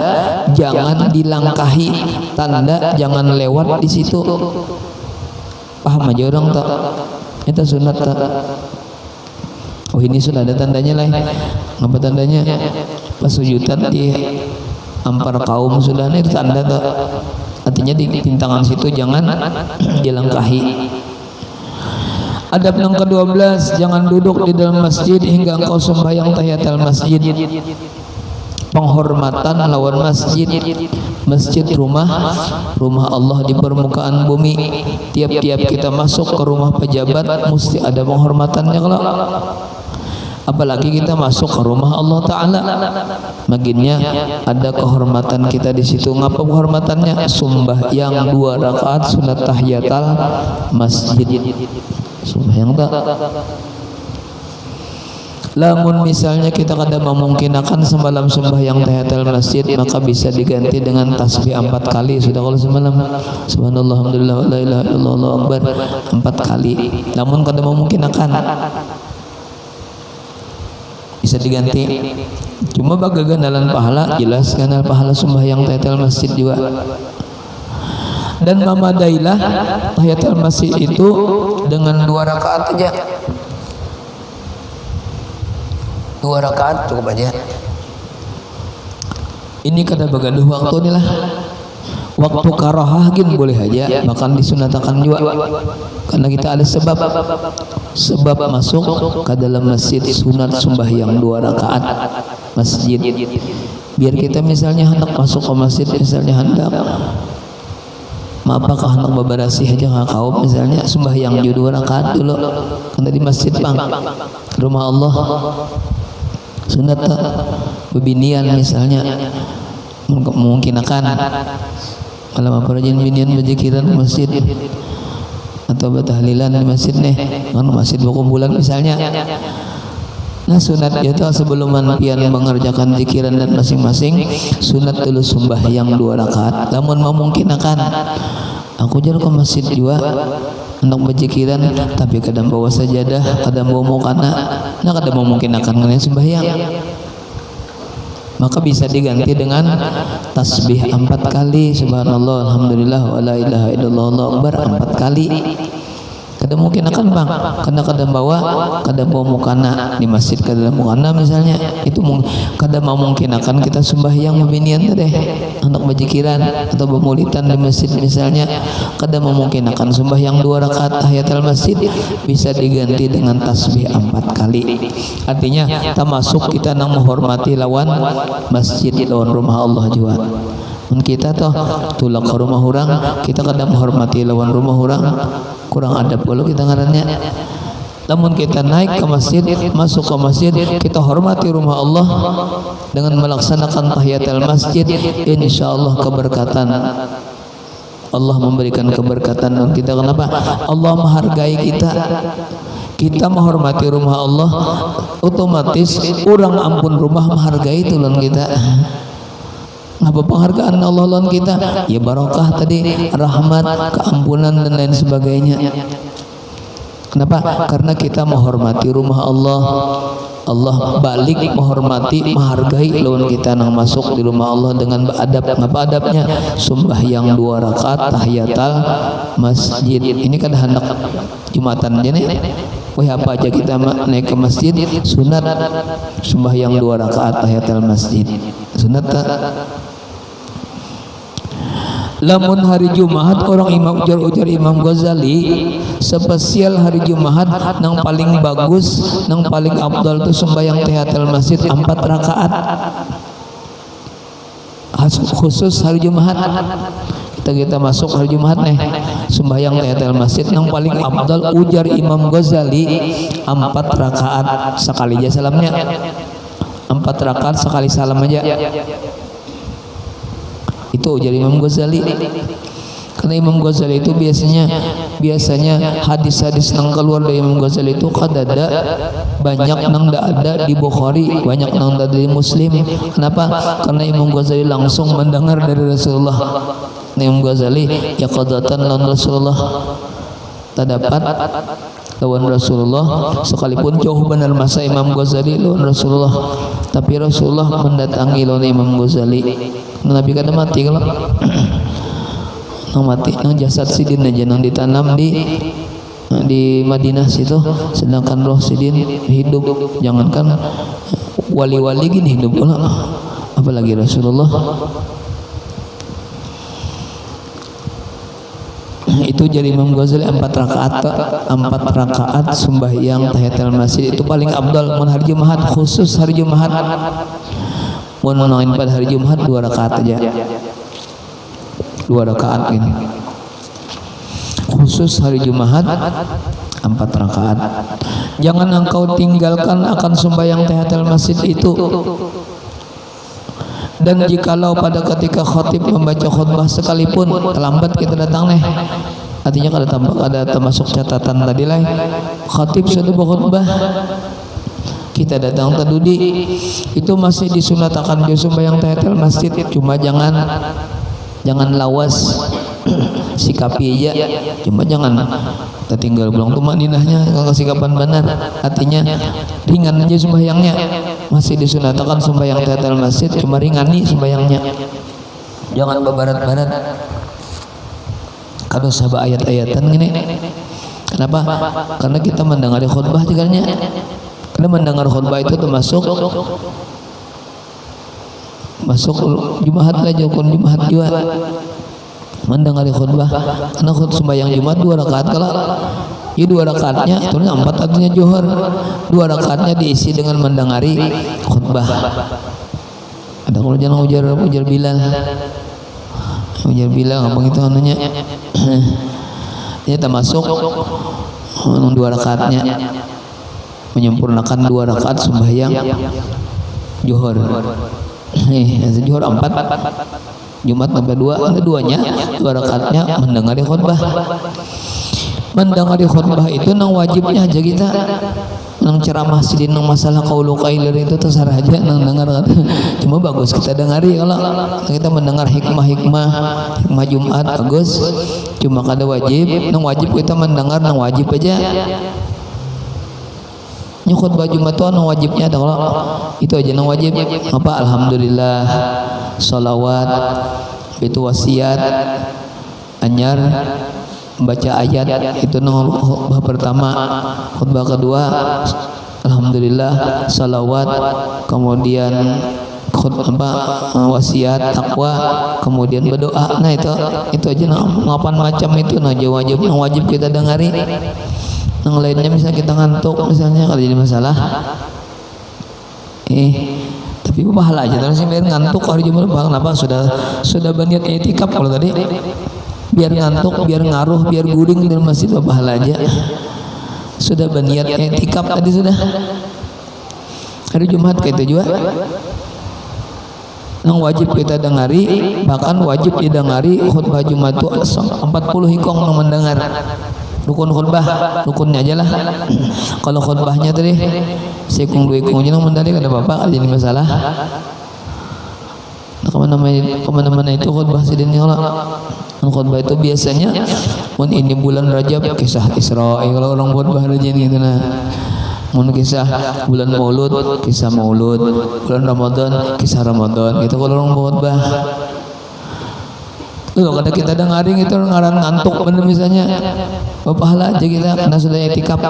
jangan dilangkahi, tanda jangan lewat di situ. Paham aja orang tak? Itu sunat tak? Oh ini sudah ada tandanya lah. Apa tandanya? Pasujudan di ampar kaum sudah ini tanda tak? Artinya di pintangan situ jangan dilangkahi. Adab yang ke-12, jangan duduk di dalam masjid hingga engkau sembahyang tahiyatul masjid. Penghormatan lawan masjid. Masjid rumah Allah di permukaan bumi. Tiap-tiap kita masuk ke rumah pejabat mesti ada penghormatannya kalau apalagi kita masuk ke rumah Allah Ta'ala, maginnya ada kehormatan kita di situ. Ngapa kehormatannya? Sembahyang 2 rakaat sunat tahiyatul masjid. Sembahyang tak. Lamun misalnya kita kada memungkinkan semalam sembahyang tahiyatul masjid, maka bisa diganti dengan tasbih 4 kali. Sudah kalau semalam subhanallah alhamdulillah la ilaha illallah Allahu akbar 4 kali. Lamun kada memungkinkan bisa diganti. Cuma baga gandalan pahala jelas ganal pahala sembahyang tahiyatul masjid juga. Dan mamadailah tahiyatul masjid itu dengan 2 rakaat aja. 2 rakaat cukup aja. Ini kada bagaduh waktu ni lah. Waktu karahah gin boleh aja, bahkan disunatakan juga. Karena kita ada sebab masuk ke dalam masjid sunat sembahyang 2 rakaat masjid. Biar kita misalnya hendak masuk ke masjid, misalnya hendak apakah hendak beberasi aja nggak kau misalnya sembahyang 2 rakaat dulu karena di masjid bang rumah Allah sunat bebinian misalnya memungkinkan malam apa rajin binian berzikiran di masjid atau bertahlilan di masjid nih kan masjid berkumpulan misalnya. Nah sunat itu sebelum pian mengerjakan zikiran dan masing-masing sunat dulu sembahyang 2 rakaat. Namun memungkinkan aku jalan ke masjid juga hendak berzikiran tapi kadang bawa sajadah kadang bawa mukana nah kadang memungkinkan dengan sembahyang, maka bisa diganti dengan tasbih 4 kali subhanallah alhamdulillah wa la ilaha illallah Allahu akbar 4 kali. kada mungkin akan bang kada bawa mukana di masjid kada mukana misalnya itu kada mau mungkin akan kita sembahyang mabinian teh anak bajikiran atau bemulitan di masjid misalnya kada memungkin akan sembahyang 2 rakaat tahiyatul masjid bisa diganti dengan tasbih 4 kali. Artinya termasuk kita nang menghormati lawan masjid lawan rumah Allah juga. Kita toh tulak ke rumah orang kita kadang menghormati lawan rumah orang kurang adab kalau kita ngarannya. Namun kita naik ke masjid, masuk ke masjid, kita hormati rumah Allah dengan melaksanakan tahiyatul masjid, insya Allah keberkatan Allah memberikan keberkatan dan kita. Kenapa? Allah menghargai kita. Kita menghormati rumah Allah, otomatis orang ampun rumah menghargai tulan kita. Apa penghargaan Allah lawan kita? Ya barokah tadi, rahmat, keampunan dan lain sebagainya. Kenapa? Karena kita menghormati rumah Allah. Allah balik menghormati, menghargai lawan kita nang masuk di rumah Allah dengan beradab. Apa adabnya? Sembahyang 2 rakaat tahiyatul masjid. Ini kan hendak Jumatan aja nih. Wah apa aja kita naik ke masjid sunat sembahyang 2 rakaat tahiyatul masjid. Sunat tak? Lamun hari Jumat orang ujar Imam Ghazali spesial hari Jumat nang paling bagus nang paling abdal itu sembahyang tahiyatul masjid 4 rakaat khusus hari Jumat. Kita masuk hari Jumat nih sembahyang tahiyatul masjid nang paling abdal ujar Imam Ghazali 4 rakaat sekali aja salamnya 4 rakaat sekali salam aja. Itu ujar Imam Ghazali. Karena Imam Ghazali itu biasanya hadis-hadis nang keluar dari Imam Ghazali itu kadada banyak nang ada di Bukhari, banyak nang ada di Muslim. Kenapa? Karena Imam Ghazali langsung mendengar dari Rasulullah. Imam Ghazali ya qadatan lawan Rasulullah terdapat lawan Rasulullah sekalipun jauh benar masa Imam Ghazali lawan Rasulullah, tapi Rasulullah mendatangi lawan Imam Ghazali. Nabi kada mati kalau nang mati nang jasad sidin aja nang ditanam di Madinah situ, sedangkan roh sidin hidup. Jangankan wali-wali gini hidup pula, apalagi Rasulullah. Itu jadi Imam Ghazali 4 rakaat sembahyang tahiyatul masjid itu paling abdal. Mun hari Jumat khusus hari Jumat mun pada hari Jumat 2 rakaat aja, 2 rakaat ini khusus hari Jumat 4 rakaat. Jangan engkau tinggalkan akan sembahyang tahiyatul masjid itu. Dan jikalau pada ketika khatib membaca khutbah sekalipun terlambat kita datang nih, artinya kada termasuk catatan tadi lah khatib sudah berkhutbah kita datang tadudi itu masih disunatakan di sembahyang tahiyatul masjid, cuma jangan lawas sikapi aja, cuma jangan tertinggal pulang tuh madinahnya kalau sikapan benar, artinya ringan aja sembahyangnya. Masih disunatakan sembahyang tahiyatul masjid, cuma ringani sembahyangnya, jangan bebarat-barat. Kalau sahabat ayat-ayatan gini, kenapa? Karena kita mendengar khutbah juganya. Karena mendengar khutbah itu termasuk Jumat lah, jokon Jumat juga mendengar khutbah. Karena sembahyang Jumat 2 rakaat kalau ya 2 rakaatnya turunnya 4 artinya zuhur, 2 rakaatnya diisi dengan mendengari khutbah. Ada kalau jangan ujar Bilal apa itu namanya ini termasuk 2 rakaatnya menyempurnakan 2 rakaat sembahyang zuhur. Zuhur 4, Jumat sampai 2, keduanya 2 rakaatnya mendengari khutbah. Mendengari khutbah itu nang wajibnya aja kita, nang ceramah sidin nang masalah qaulu qailir itu terserah aja nang dengar. Cuma bagus kita dengari kalau kita mendengar hikmah Jumat bagus. Cuma kada wajib, nang wajib kita mendengar nang wajib aja. Nya khutbah Jumat itu nang wajibnya ada kalau itu aja nang wajib. Apa alhamdulillah, sholawat, itu wasiat anyar baca ayat itu khutbah pertama. Khutbah kedua alhamdulillah salawat, kemudian wasiat takwa, kemudian berdoa. Nah itu aja ngapan macam itu wajib kita dengari. Yang lainnya misalnya kita ngantuk misalnya kalau jadi masalah tapi pahala aja terus biar ngantuk hari Jumat. Kenapa sudah berniat i'tikaf kalau tadi biar ngantuk, biar ngaruh, biar guring di masjid pahala aja. Sudah berniat i'tikaf tadi sudah hari Jumat kayak itu juga. Yang wajib kita dengari, bahkan wajib didengari khutbah Jumat itu 40 hikong yang mendengar. Rukun khutbah, rukunnya aja lah. Kalau khutbahnya tadi sekung dua ikung aja yang mendengar ada apa-apa, jadi masalah. Nah, kemana-mana itu khutbah sidin Allah. Khutbah itu biasanya ini bulan Rajab kisah Isra, kalau orang khutbah aja gitu nah. Mun kisah bulan Maulud, kisah Maulud, bulan Ramadan, kisah Ramadan. Itu kalau orang khutbah. Kalau kita dengarin itu ngaran ngantuk bener misalnya. Pahala aja kita karena sudah i'tikaf.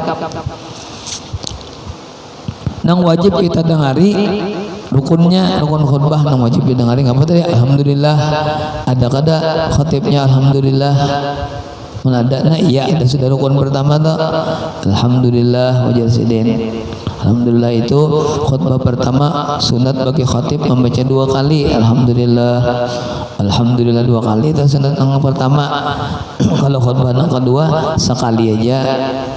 Nang wajib kita dengari rukunnya, rukun khutbah nang wajib didengari apa tadi? Alhamdulillah. Ada kada khatibnya alhamdulillah. Menadana iya ada sudah rukun pertama tuh alhamdulillah wajar sidin. Alhamdulillah itu khutbah pertama sunat bagi khatib membaca 2 kali alhamdulillah. Alhamdulillah 2 kali itu sunat yang pertama. Kalau khutbah yang kedua sekali aja,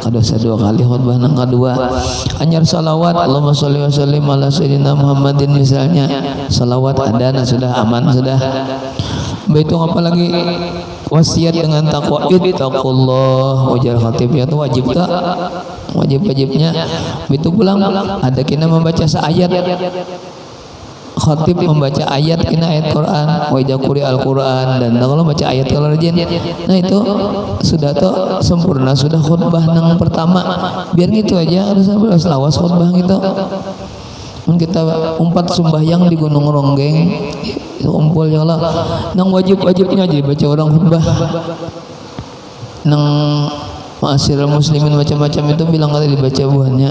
kada usah 2 kali khutbah yang kedua. Anyar salawat Allahumma sholli wa sallim ala sayyidina Muhammadin misalnya. Salawat ada nah sudah aman sudah. Begitu apalagi wasiat dengan takwa ittaqullah wajar khatib ya itu wajib tak wajibnya itu pulang ada kena membaca seayat khatib membaca ayat kena ayat Quran wa idza quri'al Quran dan kalau baca ayat kalau rajin nah itu sudah tuh sempurna sudah khutbah yang pertama biar gitu aja harus lawas khutbah gitu. Kita umpat sembahyang di Gunung Ronggeng itu kumpul ya Allah nang wajibnya aja baca orang khutbah nang ma'asyiral muslimin macam-macam itu bilang kali dibaca buahnya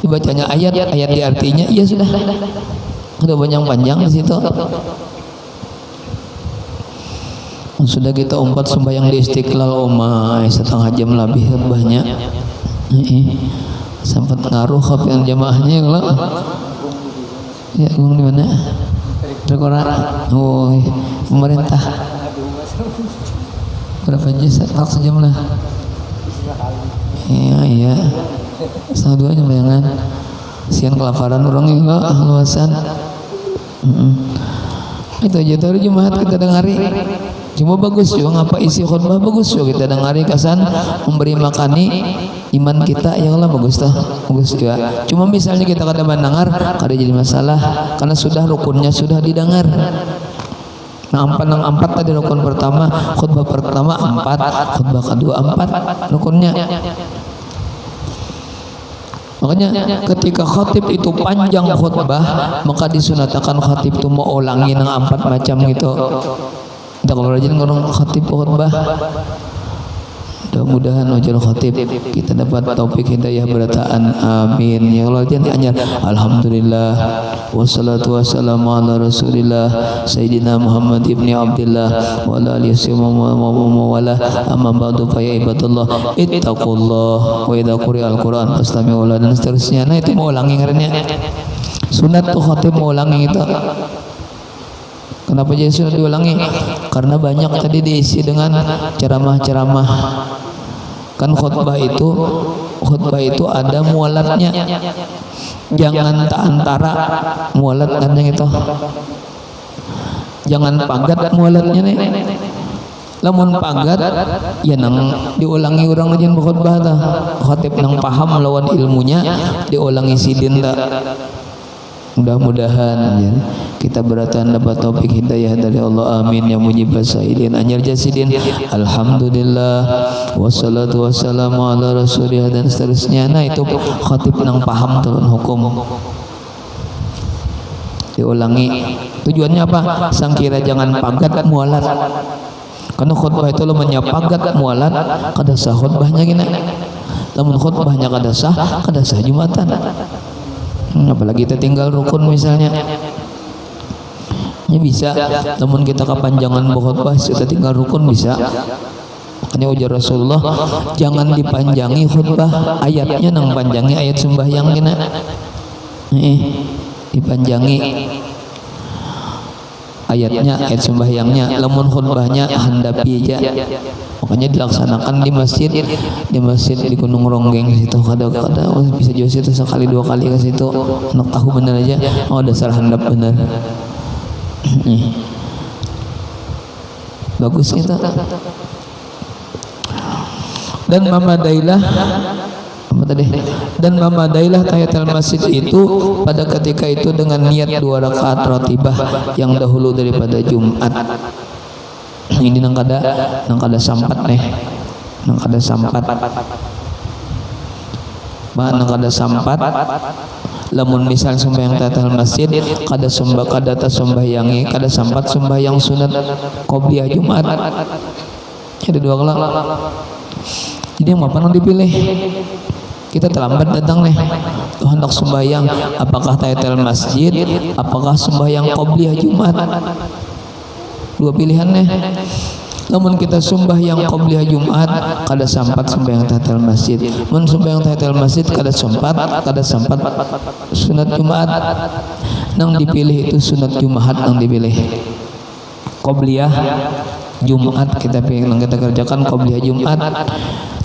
dibacanya ayat di artinya iya sudah panjang di situ. Sudah kita umpat sembahyang di Istiqlal setengah jam lebih khutbahnya sempat ngaruh kapan jamaahnya kalau ya di mana? Rekora. Oh, pemerintah. Berapa juz? Sejam lah. Iya. Setengah 2 aja bayangan. Sian kelaparan orang enggak luasan. Itu aja dari Jumat kita dengari. Cuma bagus juga ngapa isi khutbah bagus juga kita dengari kesan memberi makani iman kita ya Allah bagus juga. Cuma misalnya kita kada mendengar kada jadi masalah karena sudah rukunnya sudah didengar. Nah 4 tadi rukun pertama, khutbah pertama 4, khutbah kedua 4 rukunnya. Makanya ketika khatib itu panjang khutbah maka disunatakan khatib itu mau ulangi nang 4 macam gitu. Kita kalau rajin ngomong khatib khutbah mudah-mudahan wajar khatib kita dapat taufik hidayah berataan amin ya Allah jangan alhamdulillah wassalatu wassalamu ala rasulillah sayyidina Muhammad ibni Abdillah wa ala alihi wa wala amma ba'du fa ya ibadallah ittaqullah wa idza quri'al Quran fastami'u lahu dan seterusnya. Nah itu mau ulangi ngarannya sunat tuh khatib mau ulangi itu. Kenapa jadi sunat diulangi? Karena banyak tadi diisi dengan ceramah-ceramah. Kan khutbah itu ada mualatnya. Jangan tak antara mualat kan yang itu. Jangan pagat mualatnya nih. Lamun pagat ya nang diulangi orang aja khutbah tah. Khatib nang paham lawan ilmunya diulangi sidin tah. Mudah-mudahan ya, kita beratan dapat taufik hidayah dari Allah amin ya mujibas sa'ilin anyar jasidin alhamdulillah wassalatu wassalamu ala rasulillah dan seterusnya. Nah itu khatib nang paham turun hukum diulangi tujuannya apa? Sangkira jangan pagat mualat Karena khutbah itu lemahnya pagat mualat kada sah khutbahnya gina. Lamun khutbahnya kada sah Jumatan. Apalagi kita tinggal rukun misalnya. Ya bisa, namun kita kepanjangan khutbah kita tinggal rukun bisa. Makanya ujar Rasulullah, jangan dipanjangi khutbah, ayatnya nang panjangi ayat sembahyang kena. Dipanjangi ayatnya, ayat sembahyangnya, lamun khutbahnya handapi aja. Makanya dilaksanakan di masjid di Gunung Ronggeng situ kada bisa jauh situ sekali dua kali ke situ, anak tahu bener aja, oh dasar handap bener. Bagus kita. Dan mamadailah apa tadi? Dan mamadailah tahiyatul masjid itu pada ketika itu dengan niat 2 rakaat ratibah yang dahulu daripada Jumat. Ini nang kada sampat nih. Nang kada sampat. Nang kada sampat. Lamun misal sembahyang tahiyatul masjid kada sembahyangi kada sampat sembahyang sunat qobliyah Jumat. Ada 2 kelak. Jadi yang apa nang dipilih? Kita terlambat datang nih. Tuh hendak sembahyang apakah tahiyatul masjid, apakah sembahyang qobliyah Jumat? 2 pilihan nih. Namun kita sembahyang qobliyah Jumat kada sampat sembahyang tahiyatul masjid. Mun sembahyang tahiyatul masjid kada sampat sunat Jumat. Nang dipilih itu sunat Jumat nang dipilih. Qobliyah Jumat kita pilih, nang kita kerjakan qobliyah Jumat.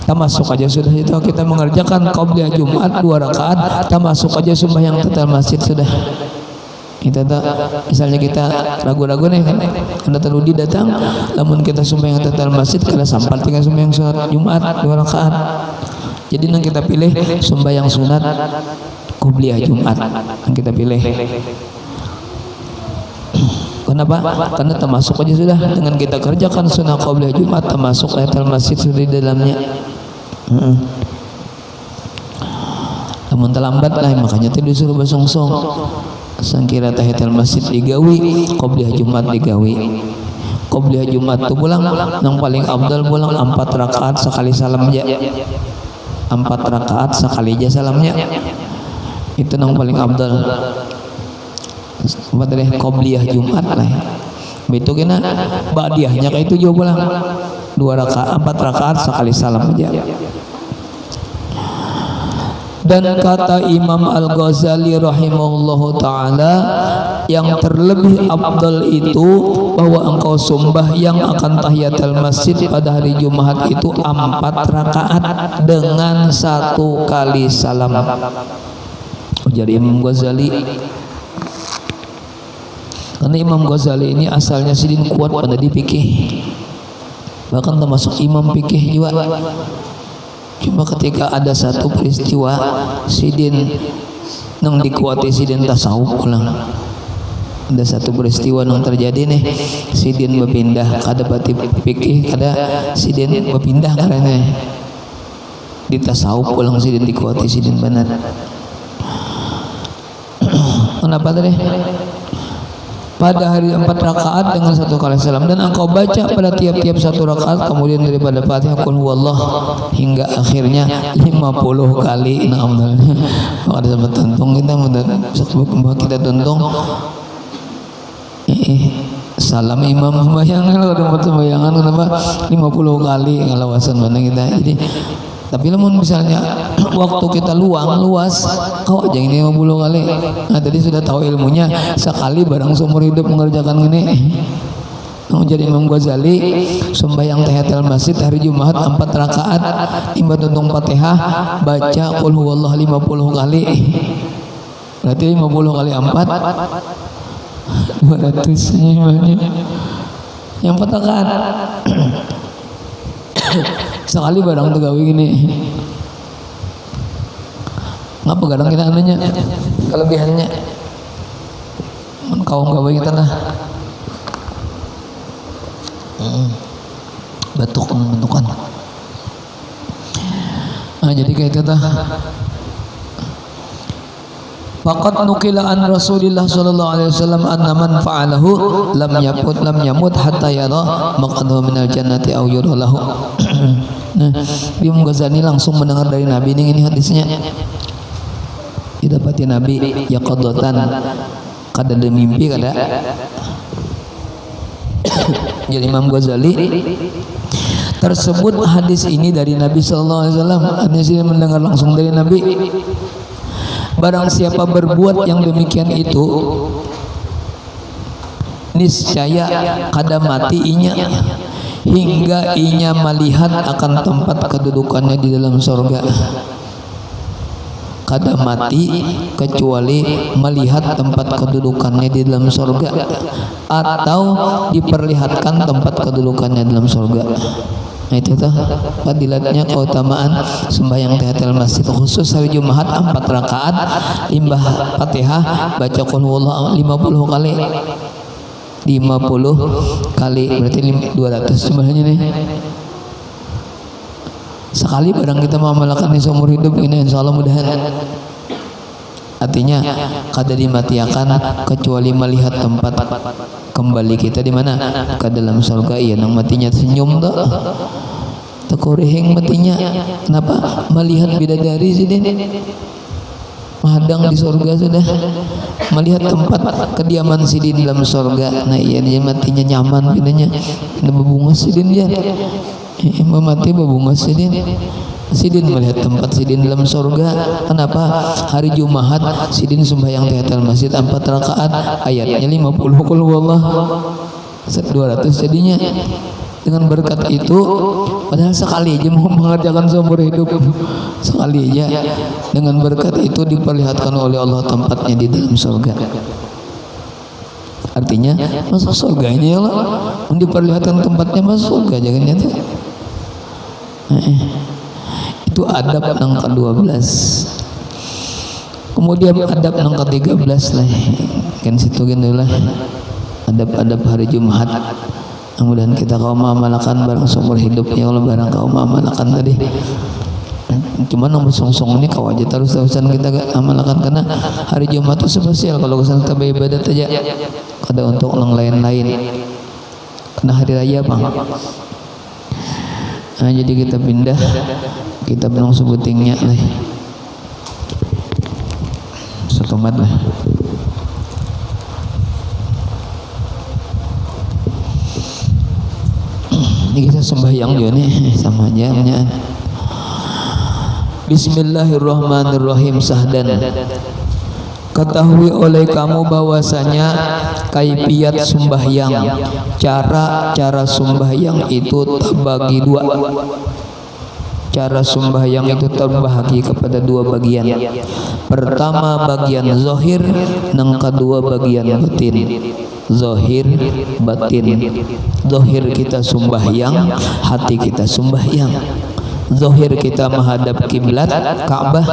Masuk aja sudah itu kita mengerjakan qobliyah Jumat 2 rakaat, masuk aja sembahyang tahiyatul masjid sudah. Kita misalnya kita ragu-ragu nih kan ada terudi datang, namun kita sembahyang tahiyatul masjid kada sampai tinggal sembahyang sunat Jumat 2 rakaat. Jadi nang kita pilih sembahyang sunat qobliyah Jumat yang kita pilih. Kenapa? Karena termasuk aja sudah dengan kita kerjakan sunat qobliyah Jumat termasuk tahiyatul masjid sudah di dalamnya. Namun terlambat lah makanya tadi disuruh bersong-song. Sangkira tahiyatul masjid digawi, qobliyah Jumat digawi. Qobliyah Jumat tu pulang yang paling afdal pulang 4 rakaat sekali salam aja. 4 rakaat sekali aja salamnya. Itu yang paling afdal. Apa tadi qobliyah Jumat lah. Begitu kena ba'diyahnya kayak itu juga pulang. 4 rakaat sekali salam aja. Dan kata Imam Al-Ghazali rahimahullahu ta'ala, yang terlebih afdal itu bahwa engkau sembahyang akan tahiyatul masjid pada hari Jumat itu 4 rakaat dengan 1 kali salam. Ujar Imam Ghazali. Karena Imam Ghazali ini asalnya sidin kuat pada di fikih, bahkan termasuk imam fikih juga. Cuma ketika ada satu peristiwa sidin nang dikuati sidin tasawuf ulang. Ada satu peristiwa nang terjadi nih, sidin berpindah kada bati fikih, kada sidin berpindah karena di tasawuf ulang sidin dikuati sidin benar. Kenapa tadi? Pada hari 4 rakaat dengan 1 kali salam, dan engkau baca pada tiap-tiap 1 rakaat kemudian daripada Fatihah qul huwallah hingga akhirnya 50 kali. Alhamdulillah. Ada sempat tuntung kita kita tuntung. Salam imam sembahyang kalau tempat sembayangan kenapa 50 kali ngalawasan mana kita. Jadi tapi namun misalnya waktu kita luas, kau aja ini 50 kali. Nah tadi sudah tahu ilmunya, sekali barang seumur hidup mengerjakan ini. Jadi Imam Ghazali sembahyang tahiyatul masjid hari Jumat 4 rakaat, imam tuntung Fatihah, baca qul huwallah 50 kali. Berarti 50 kali 4 200 imamnya. Yang 4 rakaat. Sekali barang tuh gawe gini. Ngapa kadang kita anunya kelebihannya kaum gawe kita lah batuk bentukan. Nah jadi kayak itu dah. faqad nukila an Rasulillah sallallahu alaihi wasallam anna man fa'alahu lam yamut hatta yara maqadahu minal jannati aw yura lahu. Nah, Imam Ghazali langsung mendengar dari Nabi ini hadisnya. Didapati Nabi yaqadatan kada ada mimpi kada. Jadi Imam Ghazali tersebut hadis ini dari Nabi sallallahu alaihi wasallam. Hadis ini mendengar langsung dari Nabi. Barang siapa berbuat yang demikian itu, niscaya kada mati inya hingga inya melihat akan tempat kedudukannya di dalam surga. Kada mati kecuali melihat tempat kedudukannya di dalam surga atau diperlihatkan tempat kedudukannya dalam surga. Nah itu tuh fadilatnya, keutamaan sembahyang tahiyatul masjid khusus hari Jumat 4 rakaat limbah Fatihah baca qul huwallahu 50 kali. 50 kali berarti 200 jumlahnya nih. Sekali barang kita mengamalkan di seumur hidup ini insya Allah mudahan. Artinya kada dimatiakan kecuali melihat tempat kembali kita di mana, ke dalam surga. Iya nang matinya senyum tuh tekoreheng matinya. Kenapa? Melihat bidadari sidin mahadang di surga sudah, melihat tempat kediaman sidin dalam surga. Nah iya dia matinya nyaman bidanya, kena bebungas sidin dia. Mati bebungas sidin melihat tempat sidin dalam surga. Kenapa? Hari Jumat sidin sembahyang tahiyatul masjid 4 rakaat ayatnya 50 qul huwallahu 200 jadinya. Dengan berkat itu, padahal sekali aja mau mengerjakan seumur hidup, sekali aja dengan berkat itu diperlihatkan oleh Allah tempatnya di dalam surga. Artinya masuk surganya ya Allah, diperlihatkan tempatnya masuk surga jangan nyata. Itu adab yang ke-12. Kemudian adab yang ke-13 lah, kan situ kan lah adab-adab hari Jumat. Mudah-mudahan kita kau mengamalkan barang seumur hidup ya Allah, barang kau mengamalkan tadi. Cuman nomor song-song ini kau aja terus-terusan kita amalkan, karena hari Jumat itu spesial. Kalau kesana kita beribadat aja kada untuk orang lain-lain, karena hari raya bang. Nah, jadi kita pindah, kita benong sebutingnya lah satu mat lah. Ini kita sembahyang juga nih sama jamnya. Bismillahirrahmanirrahim. Sahdan, ketahui oleh kamu bahwasanya kaifiat sembahyang, cara sembahyang itu terbagi dua. Cara sembahyang itu terbagi kepada dua bagian. Pertama bagian zahir, yang kedua bagian batin. Zahir batin. Zahir kita sembahyang, hati kita sembahyang. Zahir kita menghadap kiblat Ka'bah,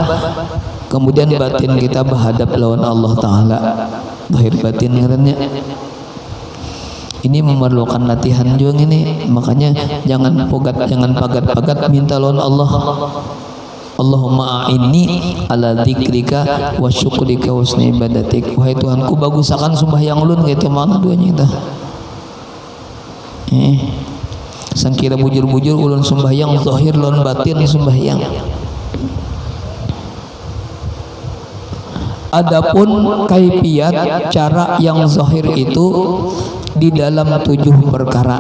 kemudian batin kita menghadap lawan Allah Ta'ala. Zahir batin ngarannya. Ini memerlukan latihan juga ini, makanya jangan pagat-pagat minta lawan Allah. Allahumma a'inni ala dzikrika wa syukrika wa husni ibadatik. Wahai Tuhanku, bagusakan sembahyang ulun gitu mana duanya kita. Sangkira bujur-bujur ulun sembahyang zahir lawan batin sembahyang. Adapun kaifiat cara yang zahir itu di dalam 7 perkara.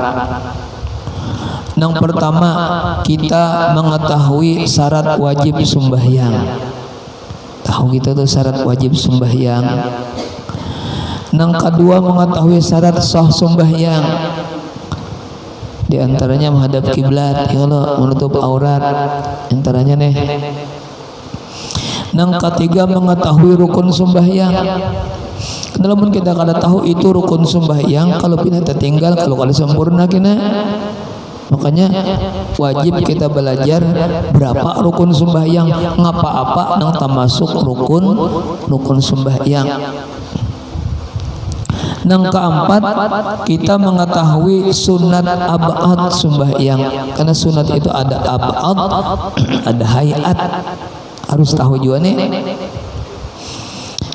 Yang pertama, kita mengetahui syarat wajib sembahyang. Tahu kita tuh syarat wajib sembahyang. Yang kedua, mengetahui syarat sah sembahyang. Di antaranya menghadap kiblat, ya Allah, menutup aurat. Antaranya nih. Yang ketiga, mengetahui rukun sembahyang. Walaupun kita kada tahu itu rukun sembahyang, kalau pindah tertinggal, kalau kada sempurna kena. Makanya wajib kita belajar berapa rukun sembahyang, ngapa-apa nang termasuk rukun sembahyang. Yang keempat, kita mengetahui sunat ab'ad sembahyang, karena sunat itu ada ab'ad, ada hayat, harus tahu juga nih.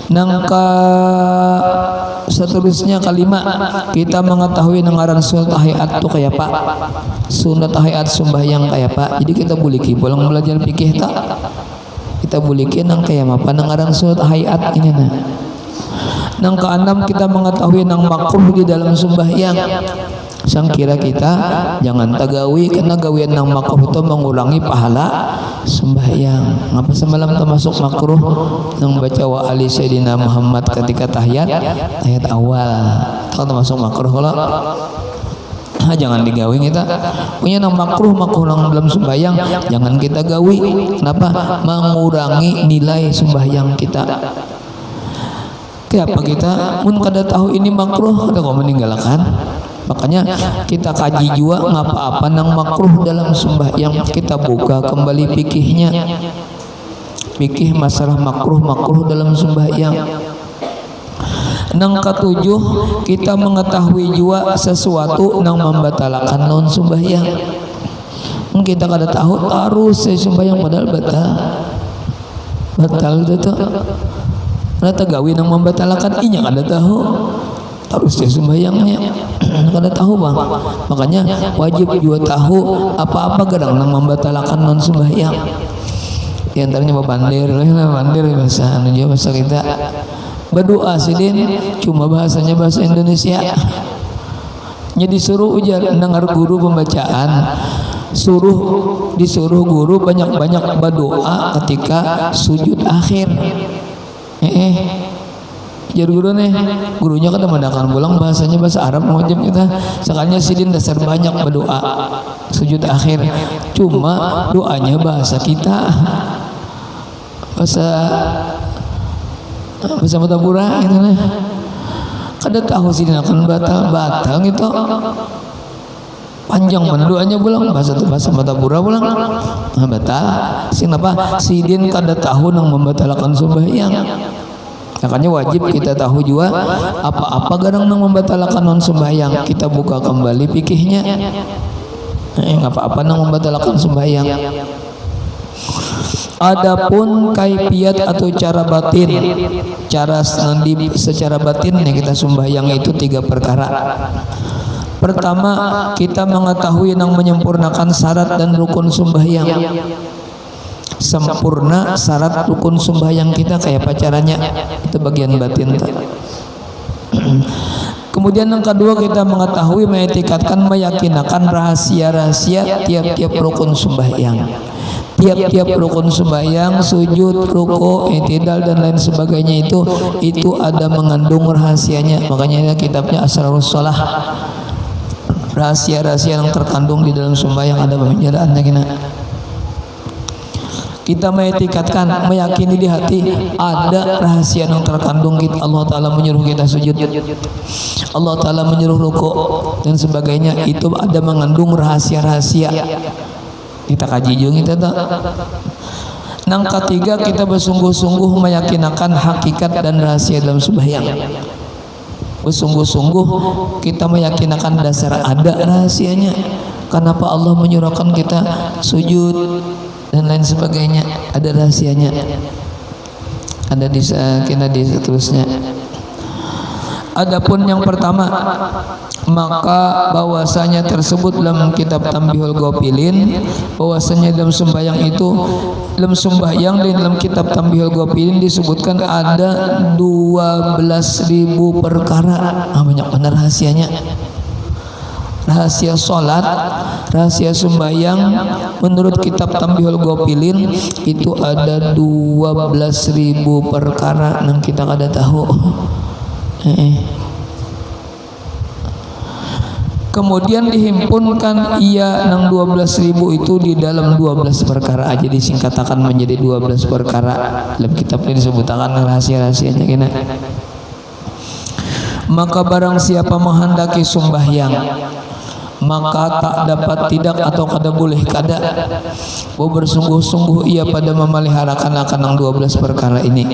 Nangka seterusnya kelima, kita mengetahui ngaran sunat hayat tu kayak pak, sunat hayat sembahyang kayak pak. Jadi kita boleh pulang belajar fikih tak, kita boleh nang kayak apa ngaran sunat hayat ini nah. Nang keenam, kita mengetahui nang makruh di dalam sembahyang. Sang kira kita jangan tagawi karena gawian nang makruh itu mengurangi pahala sembahyang. Ngapa semalam termasuk makruh nang baca wa ali sayyidina Muhammad ketika tahiyat awal itu termasuk makruh kalau jangan digawi kita punya nang makruh nang dalam sembahyang jangan kita gawi. Kenapa? Mengurangi nilai sembahyang kita. Kenapa kita mun kada tahu ini makruh kada kok meninggalkan. Makanya kita kaji juga ngapa-apa nang makruh dalam sembahyang, kita buka kembali fikihnya, fikih masalah makruh dalam sembahyang. Nang ketujuh, kita mengetahui juga sesuatu nang membatalkan non sembahyang. Kita kada tahu harus sembahyang padahal batal itu tuh. Mana tagawi nang membatalkan inya kada tahu. Harus sembahyangnya kada tahu bang. Makanya wajib juga tahu apa-apa gadang nang membatalkan non sembahyang. Di antaranya bandir bahasa bahasa kita. Berdoa sidin cuma bahasanya bahasa Indonesia. Jadi suruh ujar dengar guru pembacaan. Disuruh guru banyak-banyak berdoa ketika sujud akhir. Jadi gurunya kan mendakan pulang bahasanya bahasa Arab wajib kita. Sekalinya sidin dasar banyak berdoa sujud akhir. Cuma doanya bahasa kita, bahasa Matapura gitu nah. Kada tahu sidin akan batal gitu. Panjang mana doanya pulang bahasa Matapura pulang batal. Kenapa? Sidin kada tahu nang membatalkan sembahyang. Makanya wajib kita tahu juga apa-apa gadang nang membatalkan non sembahyang, kita buka kembali fikihnya. Apa-apa nang membatalkan sembahyang. Adapun kaifiat atau cara batin, cara nanti secara batin yang kita sembahyang itu 3 perkara. Pertama, kita mengetahui nang menyempurnakan syarat dan rukun sembahyang. Sempurna syarat rukun sembahyang kita kayak pacarannya, itu bagian batin. Kemudian yang kedua, kita mengetahui mengetikatkan meyakinakan rahasia-rahasia tiap-tiap rukun sembahyang. Tiap-tiap rukun sembahyang, sujud, ruku, i'tidal dan lain sebagainya itu ada mengandung rahasianya. Makanya kitabnya Asrarus Shalah. Rahasia-rahasia yang terkandung di dalam sembahyang ada pembicaraannya kita mengetikatkan, meyakini di hati ada rahasia yang terkandung kita. Allah Ta'ala menyuruh kita sujud, Allah Ta'ala menyuruh ruku dan sebagainya, itu ada mengandung rahasia-rahasia. Kita kaji juga kita tak. Nang ketiga, kita bersungguh-sungguh meyakinakan hakikat dan rahasia dalam sembahyang. Bersungguh-sungguh kita meyakinakan dasar ada rahasianya. Kenapa Allah menyuruhkan kita sujud dan lain sebagainya, ada rahasianya, ada di seterusnya. Adapun yang pertama, maka bahwasanya tersebut dalam kitab Tambihul Ghafilin, bahwasanya dalam sembahyang itu, dalam sembahyang dan dalam kitab Tambihul Ghafilin disebutkan ada 12.000 perkara. Banyak benar rahasianya. Rahasia sholat, rahasia sembahyang menurut kitab Tambihul Ghafilin itu ada 12.000 perkara yang kita kada tahu. Kemudian dihimpunkan nang 12.000 itu di dalam 12 perkara aja, disingkatakan menjadi 12 perkara. Dalam kitab ini disebutkan rahasia-rahasianya gini. Maka barang siapa menghendaki sembahyang, maka tak dapat tidak atau kada boleh kada bersungguh-sungguh ia pada memeliharakan akan nang 12 perkara ini.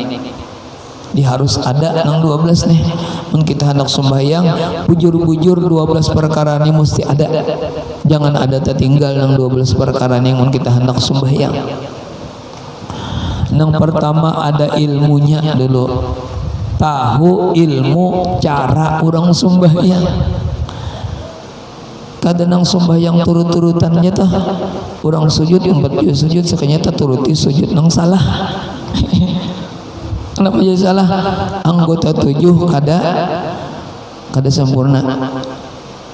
Harus ada nang 12 nih. Mun kita hendak sembahyang, bujur-bujur 12 perkara ini mesti ada. Jangan ada tertinggal nang 12 perkara ini mun kita hendak sembahyang. Nang pertama ada ilmunya dulu. tahu ilmu cara orang sembahyang. Kadang sembahyang turut-turutannya tah orang sujud yang sujud sekanyata turuti sujud nang salah. Kenapa jadi salah? Anggota 7 kada sempurna.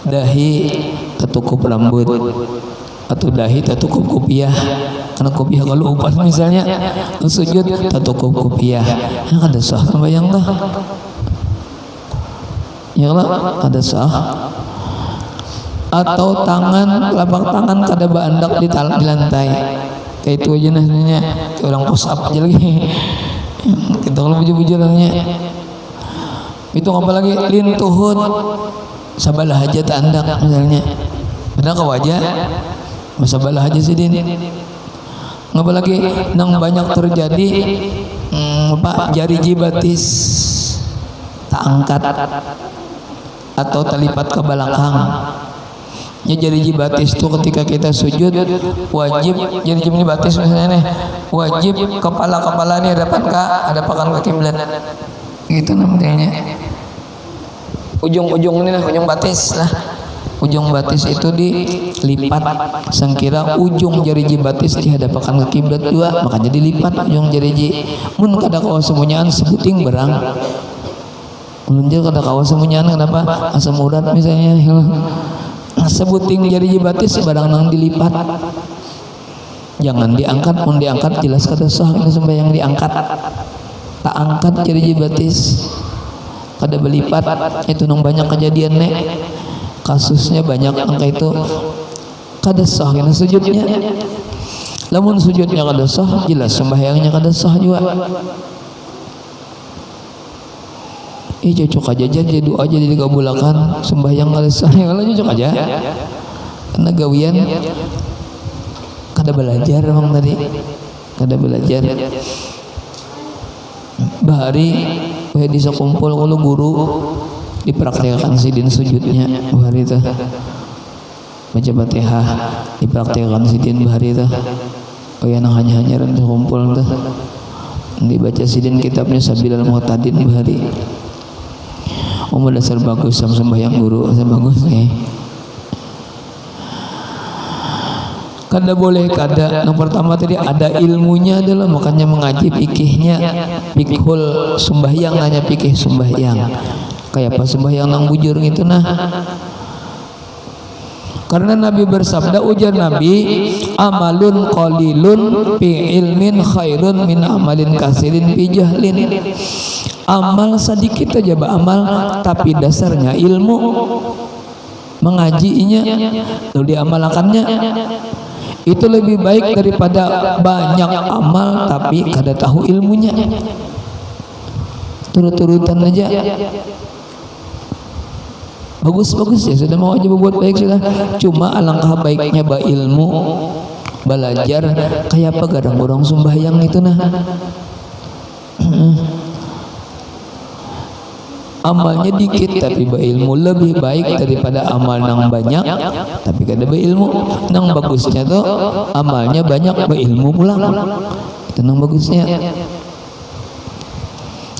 Dahi tetukup rambut atau dahi tetukup kopiah. Karena kopiah kalau upas misalnya sujud tetukup kopiah. Ya kada sah sembahyang tah. Ya lah kada sah. Atau tangan, telapak tangan kada baandak di lantai. Kayak itu aja nanya, orang push up aja lagi. Kita kalau bujur-bujurnya itu apa lagi lintuhun sabalah aja tandak misalnya benar ke wajah masabalah aja sih din ngapa lagi nang banyak terjadi jari jibatis tak angkat atau terlipat ke belakang. Ya jari jibatis itu ketika kita sujud wajib jari jimni batis misalnya nih wajib kepala ini hadapan ke kiblat gitu namanya ujung ini lah ujung batis lah ujung batis itu dilipat sangkira ujung jari jibatis dihadapkan ke kiblat juga makanya dilipat ujung jari mun kada kawa semuanyaan sebuting berang ulunjir kada kawa semuanyaan kenapa asam urat misalnya sebuting jari jibatis barang nang dilipat jangan diangkat pun diangkat jelas kada sah ini sembahyang diangkat tak angkat jari jibatis kada belipat itu nang banyak kejadian nek kasusnya banyak angka itu kada sah ini sujudnya lamun sujudnya kada sah jelas sembahyangnya kada sah juga. Cocok aja jadi doa aja dikabulakan sembahyang kada sah kalau cocok aja karena gawian kada belajar emang tadi kada belajar bahari bisa kumpul kalau guru dipraktekkan sidin sujudnya bahari itu baca Fatihah dipraktekkan sidin bahari itu ya nang hanya-hanyaran kumpul tuh dibaca sidin kitabnya Sabilal Muhtadin bahari dasar bagus sama sembahyang guru dasar bagus nih kada boleh kada yang pertama tadi ada ilmunya adalah makanya mengaji fikihnya fikhul sembahyang nanya fikih sembahyang kayak apa sembahyang nang bujur gitu nah karena Nabi bersabda ujar Nabi amalun qalilun fi ilmin khairun min amalin kasirin fi jahlin. Amal sedikit aja amal tapi dasarnya ilmu mengajinya lalu diamalkannya itu lebih baik daripada banyak amal tapi kada tahu ilmunya turut-turutan aja bagus ya sudah mau aja berbuat baik sudah cuma alangkah baiknya ilmu belajar kayak apa gadang orang sembahyang itu nah amalnya dikit tapi berilmu lebih baik daripada amal nang banyak tapi kada berilmu nang bagusnya tuh amalnya banyak berilmu pulang itu nang bagusnya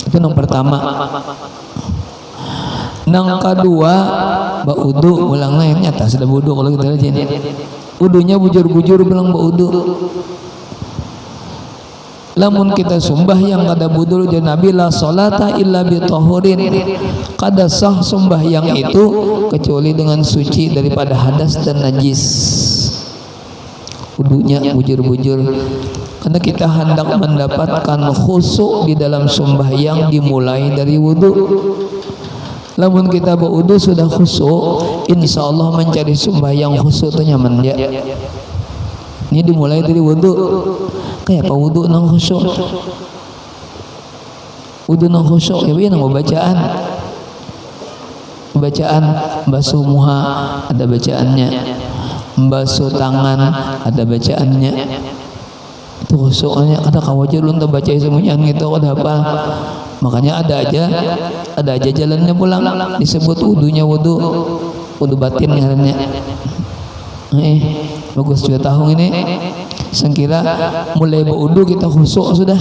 itu nang pertama nang kedua baudu ulang lain nyata sudah wudu kalau kita rajin wudunya bujur-bujur bilang baudu lamun kita sembahyang kada budul jeung Nabi la salata illa bi tahurin kada sah sembahyang itu kecuali dengan suci daripada hadas dan najis wudunya bujur-bujur karena kita hendak mendapatkan khusyuk di dalam sembahyang dimulai dari wudu lamun kita berwudu sudah khusyuk insyaallah mencari sembahyang khusyuk itu nyaman ya ini dimulai dari wudu kayak apa wudu nang khusyuk wudu nang khusyuk ya biar nang bacaan basuh muha ada bacaannya basuh tangan ada bacaannya itu khusyuknya ada kawajar lu entah baca semuanya gitu ada apa makanya ada aja jalannya pulang disebut wudunya wudu batin ngarannya bagus juga tahun ini sengkira mulai berwudu kita khusyuk sudah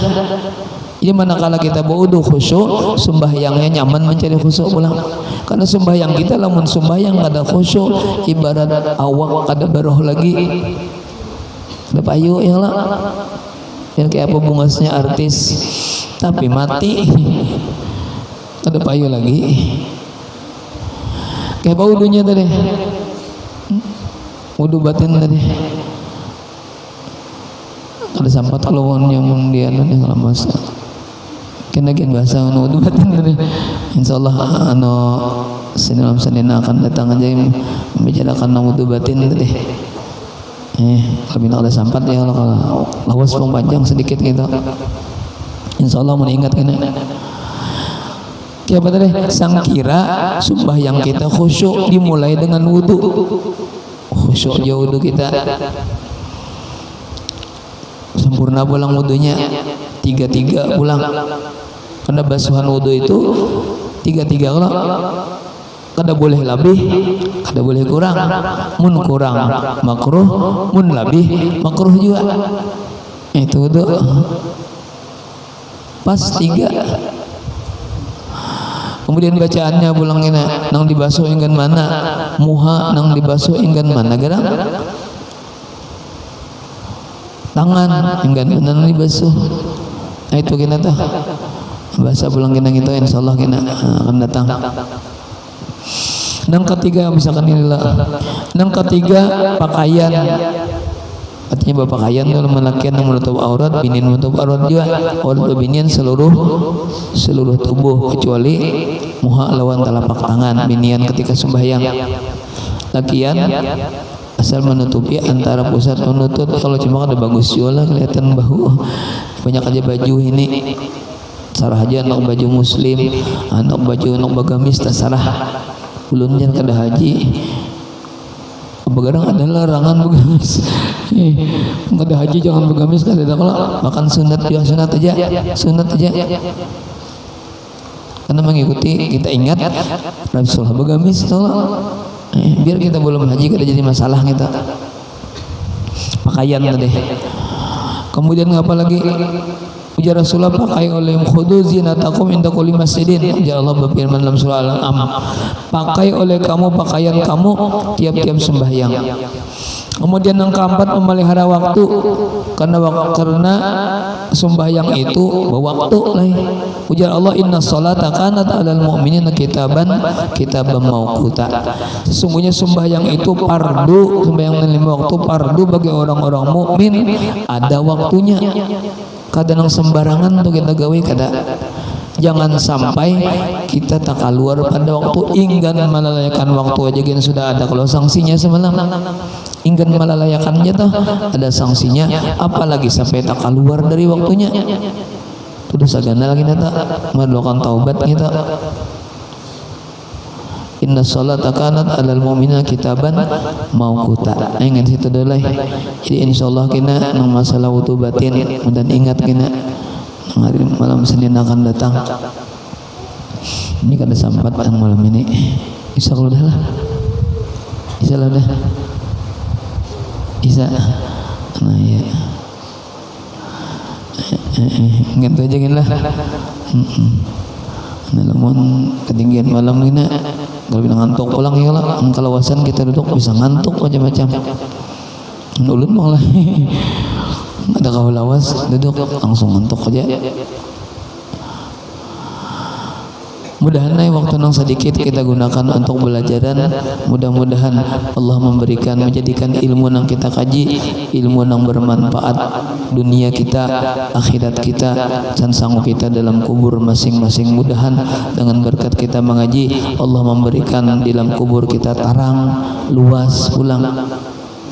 Jadi manakala kita berwudu khusyuk, sembahyangnya nyaman mencari khusyuk pulang. Karena sembahyang kita lamun sembahyang kada khusyuk, ibarat awak kada baroh lagi. Ada payu ya lah. Yang kayak apa bungasnya artis, tapi mati. Kada payu lagi. Kayak apa wudunya tadi? Wudu batin tadi. Ada sampat kalau yang dia nanti kalau masa. Kena gen bahasa wudu batin tadi. Insyaallah dalam Senin akan datang aja yang membicarakan wudu batin tadi. Lebih nak ada sampat ya kalau lawas panjang sedikit gitu. Insyaallah mau ingat kena. Apa tadi? Sangkira sembahyang kita khusyuk dimulai dengan wudu. Khusyuk aja wudu kita. Sempurna pulang wudunya 3 pulang. Karena basuhan wudu itu 3 kalau kada boleh lebih, kada boleh kurang. Mun kurang makruh, mun lebih makruh juga. Itu wudu. Pas 3. Kemudian bacaannya pulang ina nang dibasuh enggan mana, muha nang dibasuh enggan mana garang. Tangan enggan mana nang dibasuh. Nah itu kena tuh. Bahasa pulang kena gitu insyaallah kena akan datang. Nang ketiga misalkan inilah. Nang ketiga pakaian. Artinya berpakaian kalau laki yang menutup aurat, binin menutup aurat juga. Aurat binian seluruh tubuh kecuali muha lawan telapak tangan. Binian ketika sembahyang. Lakian asal menutupi antara pusat menutup. Kalau cuma ada bagus juga lah kelihatan bahu. Banyak aja baju ini. Sarah aja anak baju muslim, anak bagamis tak sarah. Ulun jangan kada haji. Begadang adalah larangan begamis. Kada haji jangan begamis kada ada kalau makan sunat juga sunat aja. Karena mengikuti kita ingat Rasulullah begamis tolong. Biar kita belum haji kada jadi masalah kita. Pakaian tadi. Kemudian apa lagi? Ujar Rasulullah pakai oleh khudu zinatakum inda kulli masjidin. Ya Allah berfirman dalam surah Al-An'am, pakai oleh kamu pakaian kamu tiap-tiap sembahyang. Kemudian yang keempat memelihara waktu karena sembahyang itu berwaktu lah. Ujar Allah inna sholata kanat 'alal mu'minina kitaban mauquta. Sesungguhnya sembahyang itu fardu, sembahyang 5 waktu fardu bagi orang-orang mukmin, ada waktunya. Kadang sembarangan tuh kita gawe kada. Jangan sampai kita tak keluar pada waktu inggan melalayakan waktu aja gini sudah ada kalau sanksinya semalam. Inggan melalayakannya tuh ada sanksinya, apalagi sampai tak keluar dari waktunya. Itu dosa ganda lagi nata, melakukan taubat kita. Inna sholata kanat 'alal mu'minina kitaban mauquta. Ingat situ dulu. Jadi insyaallah kena nang masalah wudu batin dan ingat kena hari malam Senin akan datang. Ini kada sempat yang malam ini. Isa kalau dah lah. Isa lah dah. Isa. Nah ya. Ingat aja kan lah. Namun ketinggian malam ini kalau bilang ngantuk pulang ya lah. Kalawasan kita duduk bisa ngantuk macam-macam. Ulun malah ada kau lawas duduk langsung ngantuk aja. Mudah-mudahan waktu yang sedikit kita gunakan untuk belajaran. Mudah-mudahan Allah menjadikan ilmu yang kita kaji, ilmu yang bermanfaat dunia kita, akhirat kita, dan sanggup kita dalam kubur masing-masing. Mudahan dengan berkat kita mengaji, Allah memberikan di dalam kubur kita tarang luas pulang.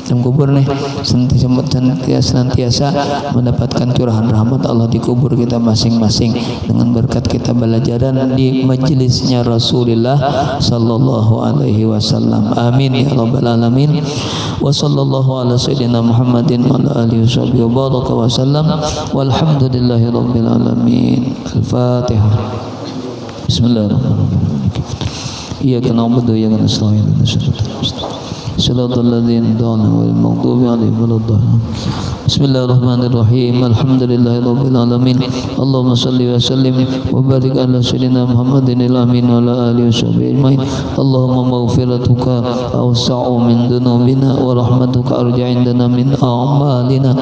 Dalam kubur nih senantiasa mendapatkan curahan rahmat Allah di kubur kita masing-masing dengan berkat kita belajaran di majelisnya Rasulullah sallallahu alaihi wasallam. Amin ya rabbal alamin. Wa sallallahu ala sayyidina Muhammadin wa ala alihi washabbihi wa baraka wa sallam. Walhamdulillahi rabbil alamin. Al-Fatihah. Bismillahirrahmanirrahim. Iyyaka na'budu wa iyyaka nasta'in. Shiratal ladzina an'amta 'alaihim ghairil maghdubi 'alaihim waladdallin. Bismillahirrahmanirrahim. Alhamdulillahirabbil alamin. Allahumma shalli wa sallim wa barik ala sayyidina Muhammadin al-amin wa ala alihi washabihi ajmain. Allahumma maghfiratuka awsa'u min dunubina wa rahmatuka arja indana min a'malina.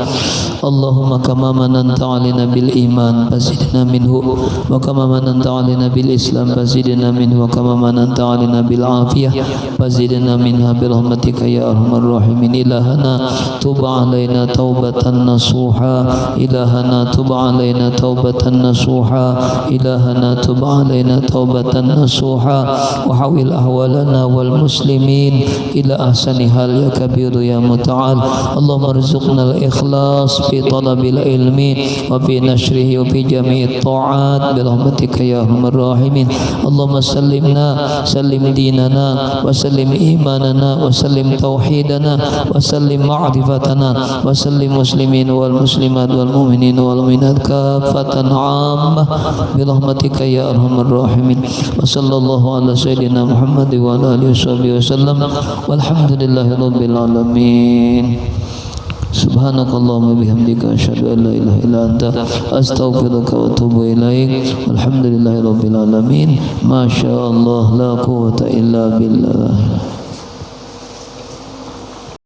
Allahumma kama mananta alina bil iman fazidna minhu wa kama mananta alina bil islam fazidna minhu wa kama mananta alina bil afiyah fazidna minha bi rahmatika ya arhamar rahimin. Ilahana tub alaina taubatan nasuha, ilahana tub alaina taubatan nasuha, ilahana tub alaina taubatan nasuha wa hawil ahwalana wal muslimin ila ahsani hal ya kabiru ya muta'al. Allahumma arzuqna al ikhlas fi talabil ilmi wa fi nashrihi wa fi jami'i ta'at bi rahmatika ya arhamar rahimin. Allahumma sallim dinana wa sallim imanana wa sallim tauhidana wa sallim ma'rifatana wa sallim muslimin wal muslimat wal mu'minin wal mu'minat kafatan 'ammah bi rahmatika ya arhamar rahimin. Wa sallallahu ala sayyidina Muhammad wa ala alihi wasallam walhamdulillahi rabbil alamin. Subhanakallahumma bihamdika asyhadu an la ilaha illa anta astaghfiruka wa atubu ilaik. Alhamdulillahi rabbil alamin. Masya Allah la quwwata illa billah.